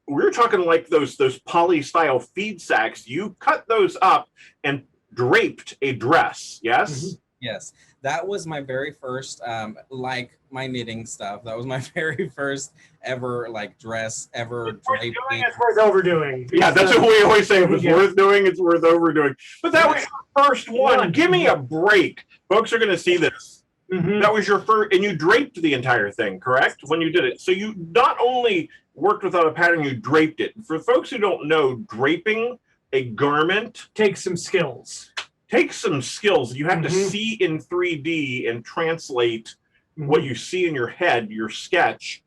A: We're talking like those poly style feed sacks. You cut those up and draped a dress. Yes.
C: Yes, that was my very first, like my knitting stuff. That was my very first ever like dress ever draped.
B: It's worth overdoing.
A: Yeah, that's what we always say. If it's worth doing, it's worth overdoing. But that was your first one. Give me a break. Folks are going to see this. That was your first, and you draped the entire thing, correct? When you did it. So you not only worked without a pattern, you draped it. For folks who don't know, draping a garment
B: takes some skills.
A: You have to see in 3D and translate what you see in your head, your sketch,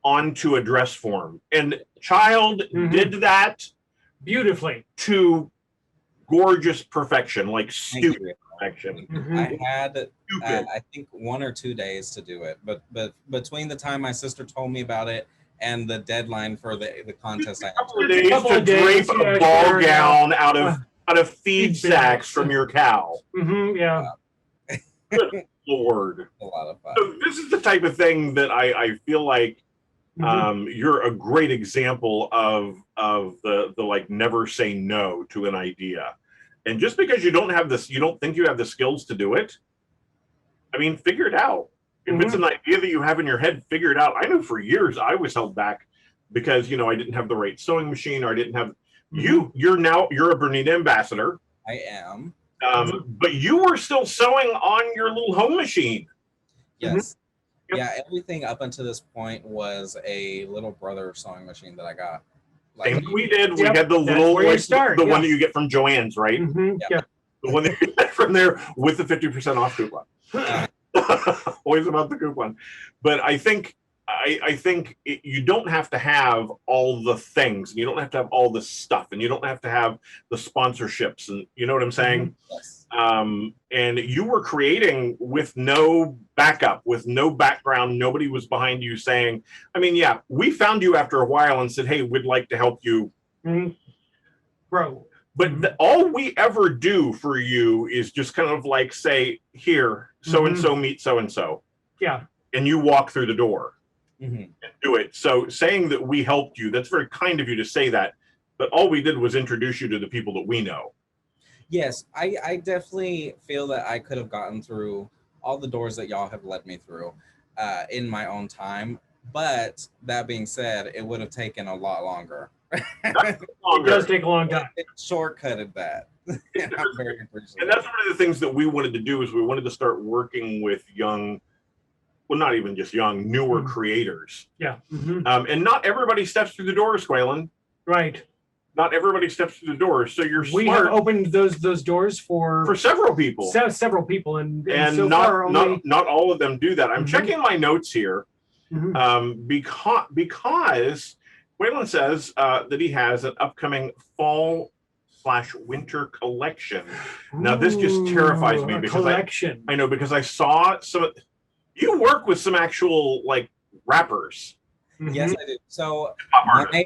A: onto a dress form. And Child did that
B: beautifully
A: to gorgeous perfection, like stupid perfection.
C: I had, I think, 1 or 2 days to do it, but between the time my sister told me about it and the deadline for the contest, I had
A: a couple of days to drape a ball gown out of feed sacks from your cow. Good Lord.
C: A lot of fun.
A: So this is the type of thing that I feel like you're a great example of the like never say no to an idea. And just because you don't think you have the skills to do it, I mean, figure it out. If it's an idea that you have in your head, figure it out. I know for years I was held back because, I didn't have the right sewing machine, or I didn't have you're a Bernina ambassador.
C: I am.
A: But you were still sewing on your little home machine.
C: Yes. Yeah, everything up until this point was a little brother sewing machine that I got.
A: Same we did. We had the little one that you get from Joann's, right?
B: Yeah.
A: The one that you get from there with the 50% off coupon. Always about the coupon. But I think you don't have to have all the things, and you don't have to have all the stuff, and you don't have to have the sponsorships, and you know what I'm saying?
C: Yes.
A: And you were creating with no backup, with no background. Nobody was behind you saying, I mean, yeah, we found you after a while and said, hey, we'd like to help you
B: grow.
A: But all we ever do for you is just kind of like say, here, so-and-so meet so-and-so.
B: Yeah.
A: And you walk through the door and do it. So saying that we helped you, that's very kind of you to say that. But all we did was introduce you to the people that we know.
C: Yes, I definitely feel that I could have gotten through all the doors that y'all have led me through in my own time. But that being said, it would have taken a lot longer.
B: It does take a long time.
C: It shortcutted that. And I'm very appreciative.
A: And that's one of the things that we wanted to do is we wanted to start working with young, well, not even just young, newer creators.
B: Yeah.
A: And not everybody steps through the doors, Quayln.
B: Right.
A: Not everybody steps through the doors. So
B: we have opened those doors for
A: several people.
B: Several people, and so
A: not
B: far only...
A: not all of them do that. I'm checking my notes here because Quayln says that he has an upcoming fall/winter collection. Now this just terrifies me because I know because I saw some. You work with some actual like rappers.
C: Yes, I do. So my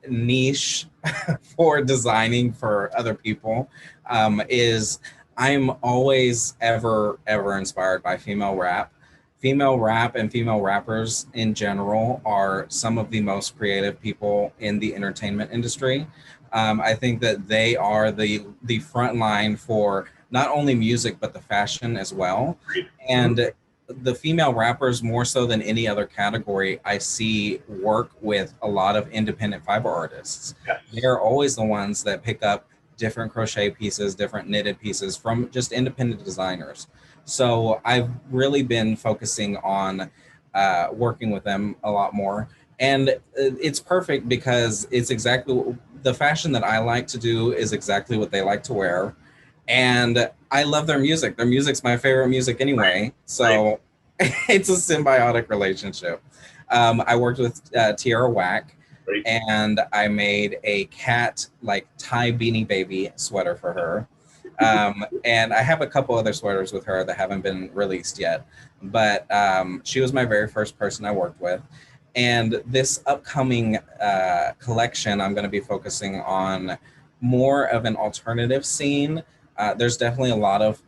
C: niche for designing for other people is I'm always ever inspired by female rap. Female rap and female rappers in general are some of the most creative people in the entertainment industry. I think that they are the front line for not only music but the fashion as well. And the female rappers, more so than any other category, I see work with a lot of independent fiber artists.
A: Yes.
C: They're always the ones that pick up different crochet pieces, different knitted pieces from just independent designers. So I've really been focusing on working with them a lot more. And it's perfect because it's exactly the fashion that I like to do is exactly what they like to wear. And I love their music. Their music's my favorite music anyway. So it's a symbiotic relationship. I worked with Tierra Whack,
A: Right.
C: and I made a cat like tie beanie baby sweater for her. And I have a couple other sweaters with her that haven't been released yet. But she was my very first person I worked with. And this upcoming collection, I'm going to be focusing on more of an alternative scene. There's definitely a lot of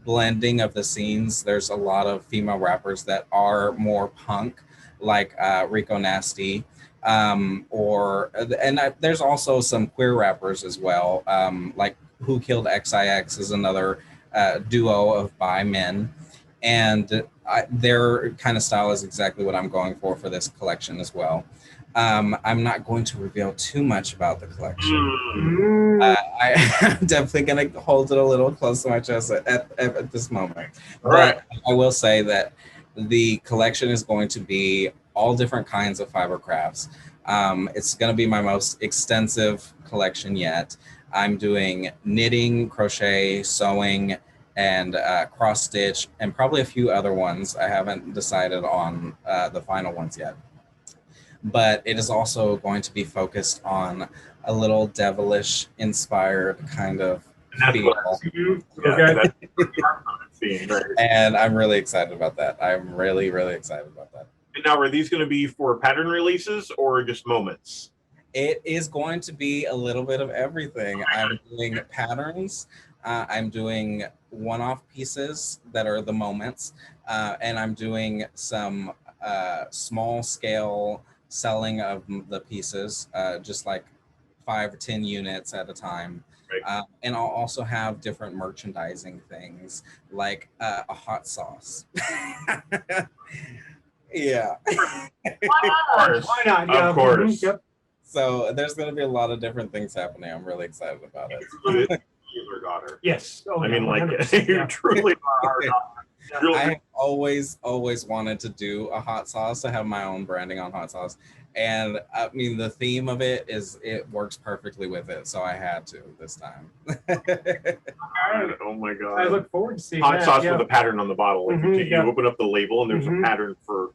C: blending of the scenes. There's a lot of female rappers that are more punk, like Rico Nasty, there's also some queer rappers as well, like Who Killed XIX is another duo of bi men. And their kind of style is exactly what I'm going for this collection as well. I'm not going to reveal too much about the collection. I'm definitely going to hold it a little close to my chest at this moment.
A: All
C: but
A: right.
C: I will say that the collection is going to be all different kinds of fiber crafts. It's going to be my most extensive collection yet. I'm doing knitting, crochet, sewing, and cross stitch, and probably a few other ones. I haven't decided on the final ones yet. But it is also going to be focused on a little devilish inspired kind of feel. And I'm really excited about that. I'm really, really excited about that.
A: And now, are these going to be for pattern releases or just moments?
C: It is going to be a little bit of everything. I'm doing patterns. I'm doing one-off pieces that are the moments. And I'm doing some small-scale selling of the pieces, just like 5 or 10 units at a time.
A: Right.
C: And I'll also have different merchandising things, like a hot sauce. Yeah.
B: Why not? Yeah.
A: Of course.
B: Yep.
C: So there's going to be a lot of different things happening. I'm really excited about it.
A: Your daughter.
B: Yes. Oh,
A: I
B: yeah,
A: mean, like,
B: 100%,
A: you
B: yeah.
A: truly are our daughter. Really.
C: I have always wanted to do a hot sauce. I have my own branding on hot sauce. And I mean, the theme of it works perfectly with it. So I had to this time.
A: Oh my God.
B: I look forward to seeing
A: hot
B: that,
A: sauce
B: yeah.
A: with a pattern on the bottle. Like you
B: yeah.
A: open up the label and there's a pattern for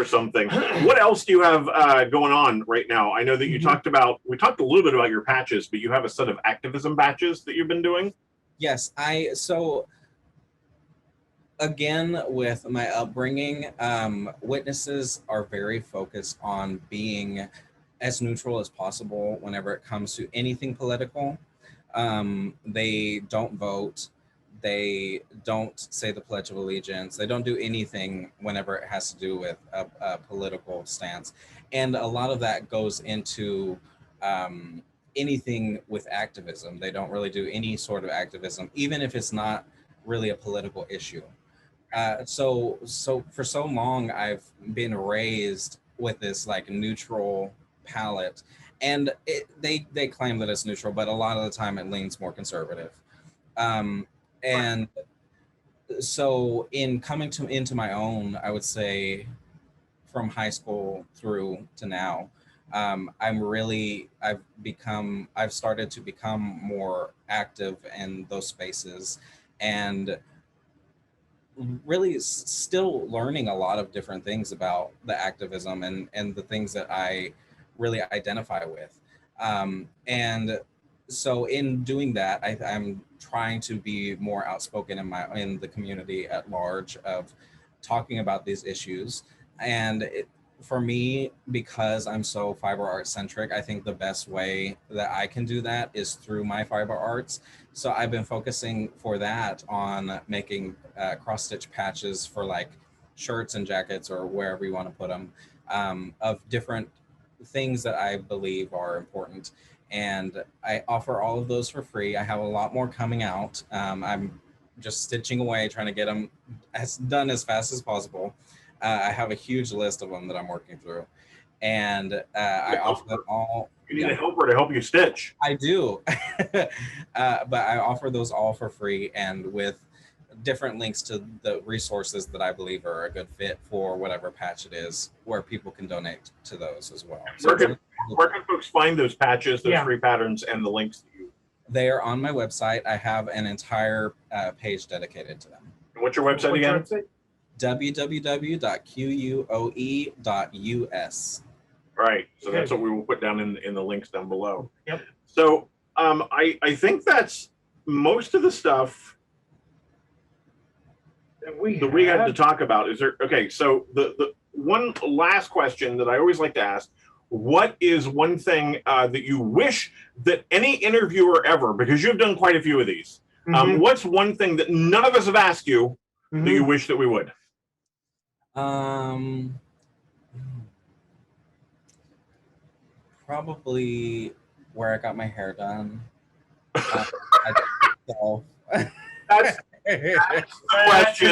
A: something.
B: Mm-hmm.
A: What else do you have going on right now? I know that you talked about, we talked a little bit about your patches, but you have a set of activism patches that you've been doing.
C: Yes, so again, with my upbringing, witnesses are very focused on being as neutral as possible whenever it comes to anything political. They don't vote. They don't say the Pledge of Allegiance. They don't do anything whenever it has to do with a political stance. And a lot of that goes into anything with activism. They don't really do any sort of activism, even if it's not really a political issue. So for so long, I've been raised with this like neutral palette, and they claim that it's neutral, but a lot of the time it leans more conservative. And so in coming into my own, I would say from high school through to now, I've started to become more active in those spaces, and really still learning a lot of different things about the activism and the things that I really identify with. And so in doing that, I'm trying to be more outspoken in the community at large of talking about these issues. And for me, because I'm so fiber art centric, I think the best way that I can do that is through my fiber arts. So I've been focusing for that on making cross stitch patches for like shirts and jackets or wherever you want to put them, of different things that I believe are important. And I offer all of those for free. I have a lot more coming out. I'm just stitching away, trying to get them done as fast as possible. I have a huge list of them that I'm working through, and I offer them all.
A: You need a helper to help you stitch.
C: I do, but I offer those all for free and with different links to the resources that I believe are a good fit for whatever patch it is, where people can donate to those as well.
A: Where can folks find those patches, those free patterns, and the links to you?
C: They are on my website. I have an entire page dedicated to them.
A: And what's your website again?
C: www.quoe.us.
A: Right. So that's what we will put down in the links down below.
B: Yep.
A: So I think that's most of the stuff
B: that
A: we had to talk about. Is there, okay, so the one last question that I always like to ask, what is one thing that you wish that any interviewer ever, because you've done quite a few of these, what's one thing that none of us have asked you that you wish that we would?
C: Probably where I got my hair done. That's
A: the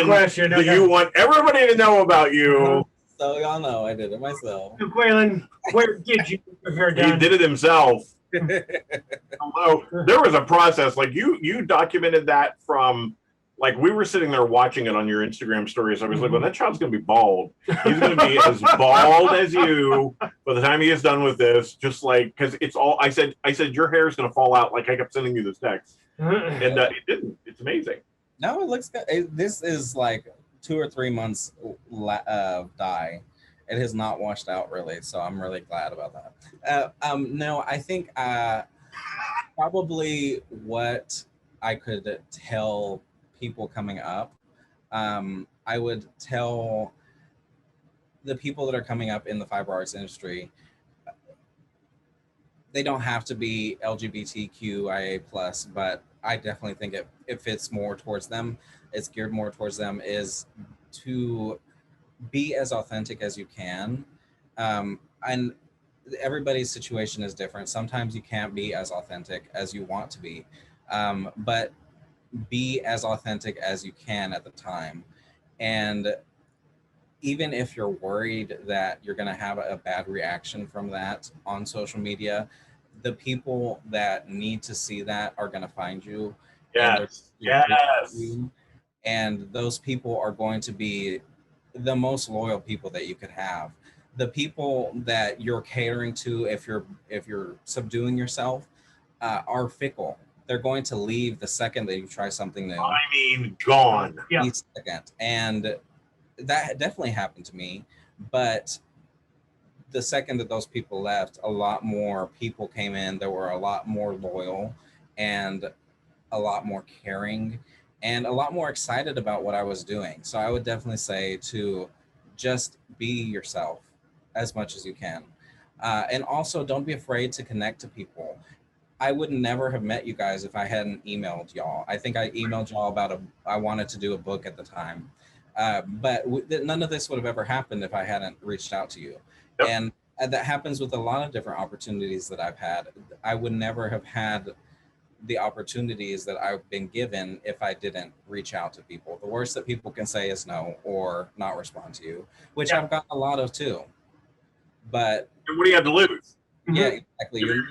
A: question that you want everybody to know about you.
C: So y'all know I did it myself.
B: So Quayln, where did you get your hair done?
A: He did it himself. Hello. There was a process. Like you documented that from, like, we were sitting there watching it on your Instagram stories. I was like, well, that child's going to be bald. He's going to be as bald as you by the time he is done with this. Just like, because it's all, I said, your hair is going to fall out. Like, I kept sending you this text. And it didn't. It's amazing.
C: No, it looks good. This is like 2 or 3 months dye. It has not washed out really, so I'm really glad about that. No, I think probably what I could tell people coming up, I would tell the people that are coming up in the fiber arts industry, they don't have to be LGBTQIA+, but I definitely think it fits more towards them. It's geared more towards them, is to be as authentic as you can. And everybody's situation is different. Sometimes you can't be as authentic as you want to be, but be as authentic as you can at the time. And even if you're worried that you're going to have a bad reaction from that on social media, the people that need to see that are going to find you.
A: Yes.
C: And those people are going to be the most loyal people that you could have. The people that you're catering to, if you're subduing yourself, are fickle. They're going to leave the second that you try something new.
A: I mean, gone.
B: Yeah.
C: Second. And that definitely happened to me. But the second that those people left, a lot more people came in that were a lot more loyal and a lot more caring and a lot more excited about what I was doing. So I would definitely say to just be yourself as much as you can. And also don't be afraid to connect to people. I would never have met you guys if I hadn't emailed y'all. I think I emailed y'all about I wanted to do a book at the time. But none of this would have ever happened if I hadn't reached out to you.
A: Yep.
C: And that happens with a lot of different opportunities that I've had. I would never have had the opportunities that I've been given if I didn't reach out to people. The worst that people can say is no or not respond to you, which I've gotten a lot of too. But
A: and what do you have to lose?
C: Yeah, exactly.
A: If you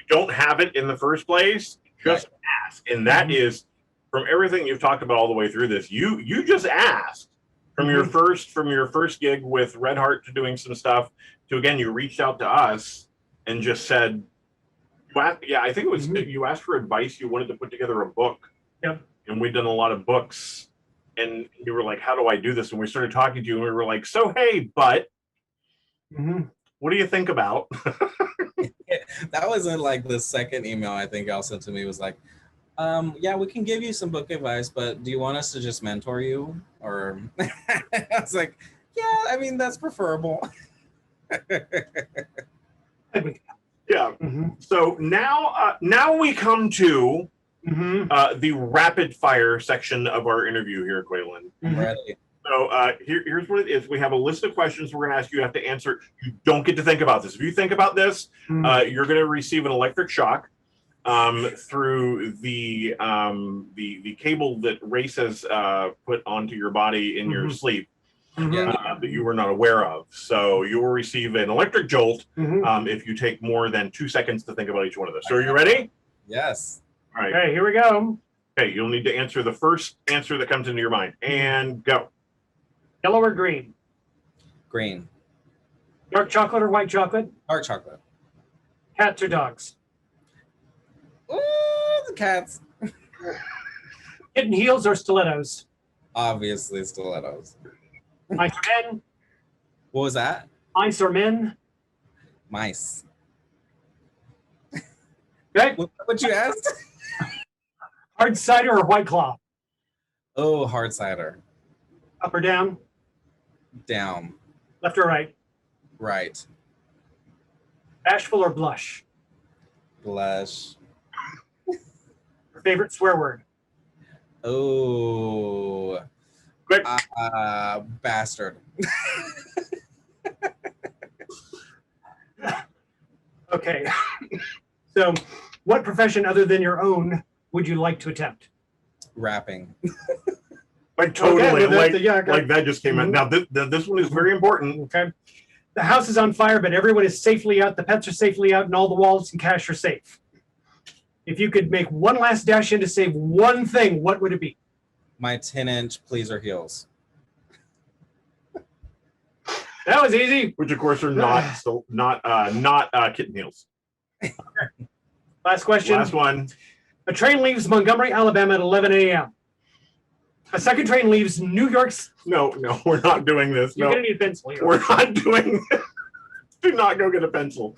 A: don't have it in the first place, just ask. And that is, from everything you've talked about all the way through this, you just asked. From your first gig with Red Heart to doing some stuff to, again, you reached out to us and just said, I think it was you asked for advice. You wanted to put together a book.
B: Yep.
A: And we'd done a lot of books. And you were like, how do I do this? And we started talking to you and we were like, so, hey, but what do you think about?
C: That was in like the second email I think y'all sent to me was like, yeah, we can give you some book advice, but do you want us to just mentor you? Or I was like, yeah, I mean, that's preferable.
A: Yeah. So now we come to the rapid fire section of our interview here at Quayln.
C: I'm ready.
A: So here's what it is. We have a list of questions we're going to ask you. You have to answer. You don't get to think about this. If you think about this, you're going to receive an electric shock. through the cable that Race has put onto your body in your sleep that you were not aware of. So you will receive an electric jolt if you take more than 2 seconds to think about each one of those. So are you ready?
C: Yes.
A: All right.
B: Okay, here we go.
A: Okay, you'll need to answer the first answer that comes into your mind. And go.
B: Yellow or green?
C: Green.
B: Dark chocolate or white chocolate?
C: Dark chocolate.
B: Cats or dogs?
C: Ooh, the cats.
B: Kitten heels or stilettos?
C: Obviously stilettos.
B: Mice or men?
C: What was that?
B: Mice or men?
C: Mice.
B: Okay.
C: What you asked?
B: Hard cider or white claw?
C: Oh, hard cider.
B: Up or down?
C: Down.
B: Left or right?
C: Right.
B: Bashful or blush?
C: Blush.
B: Your favorite swear word?
C: Oh.
A: Quick.
C: Bastard.
B: Okay. So, what profession other than your own would you like to attempt?
C: Rapping.
A: Like totally,
B: Okay, well,
A: like,
B: yeah, okay.
A: like that just came out. Now this one is very important.
B: Okay. The house is on fire, but everyone is safely out. The pets are safely out, and all the wallets and cash are safe. If you could make one last dash in to save one thing, what would it be?
C: My 10-inch pleaser heels.
B: That was easy.
A: Which of course are not kitten heels.
B: Last question.
A: Last one.
B: A train leaves Montgomery, Alabama at 11 a.m. A second train leaves New York's.
A: No, we're not doing this.
B: You're
A: No,
B: going to need a pencil here.
A: we're not doing this. Do not go get a pencil.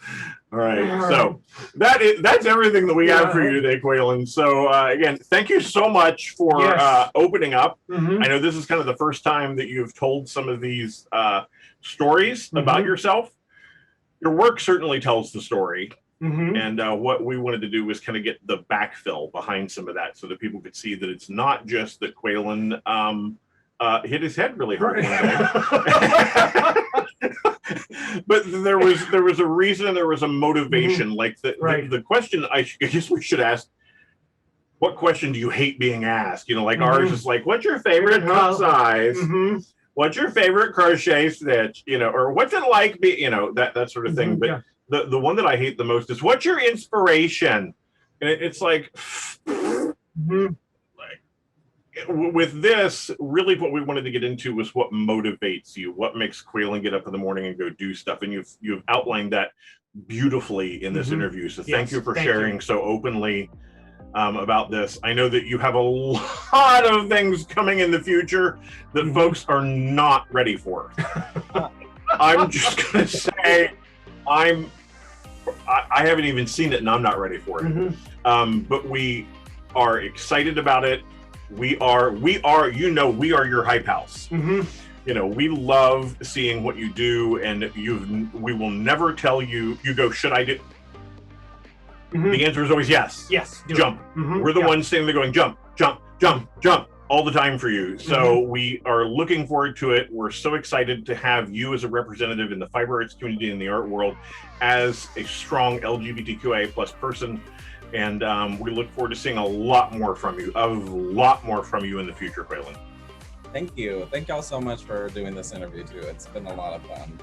A: All right. So that's everything that we have for you today, Quayln. So again, thank you so much for opening up. I know this is kind of the first time that you've told some of these stories about yourself. Your work certainly tells the story. And what we wanted to do was kind of get the backfill behind some of that so that people could see that it's not just that Quayln hit his head really hard one day. But there was a reason, there was a motivation. Like the question I guess we should ask, what question do you hate being asked? You know, like ours is like, what's your favorite cup size? What's your favorite crochet stitch? You know, or what's it like that sort of thing. But the one that I hate the most is, what's your inspiration? And it's like, with this, really what we wanted to get into was what motivates you, what makes Quayln get up in the morning and go do stuff. And you've outlined that beautifully in this interview. So thank you for sharing so openly about this. I know that you have a lot of things coming in the future that folks are not ready for. I'm just going to say, I haven't even seen it and I'm not ready for it. But we are excited about it. We are your hype house. You know, we love seeing what you do, and we will never tell you go, should I do? The answer is always yes.
B: Yes.
A: Jump. We're the ones sitting there going, jump, jump, jump, jump all the time for you. So we are looking forward to it. We're so excited to have you as a representative in the fiber arts community and the art world, as a strong LGBTQIA+ person. And we look forward to seeing a lot more from you in the future, Quayln.
C: Thank you. Thank y'all so much for doing this interview too. It's been a lot of fun.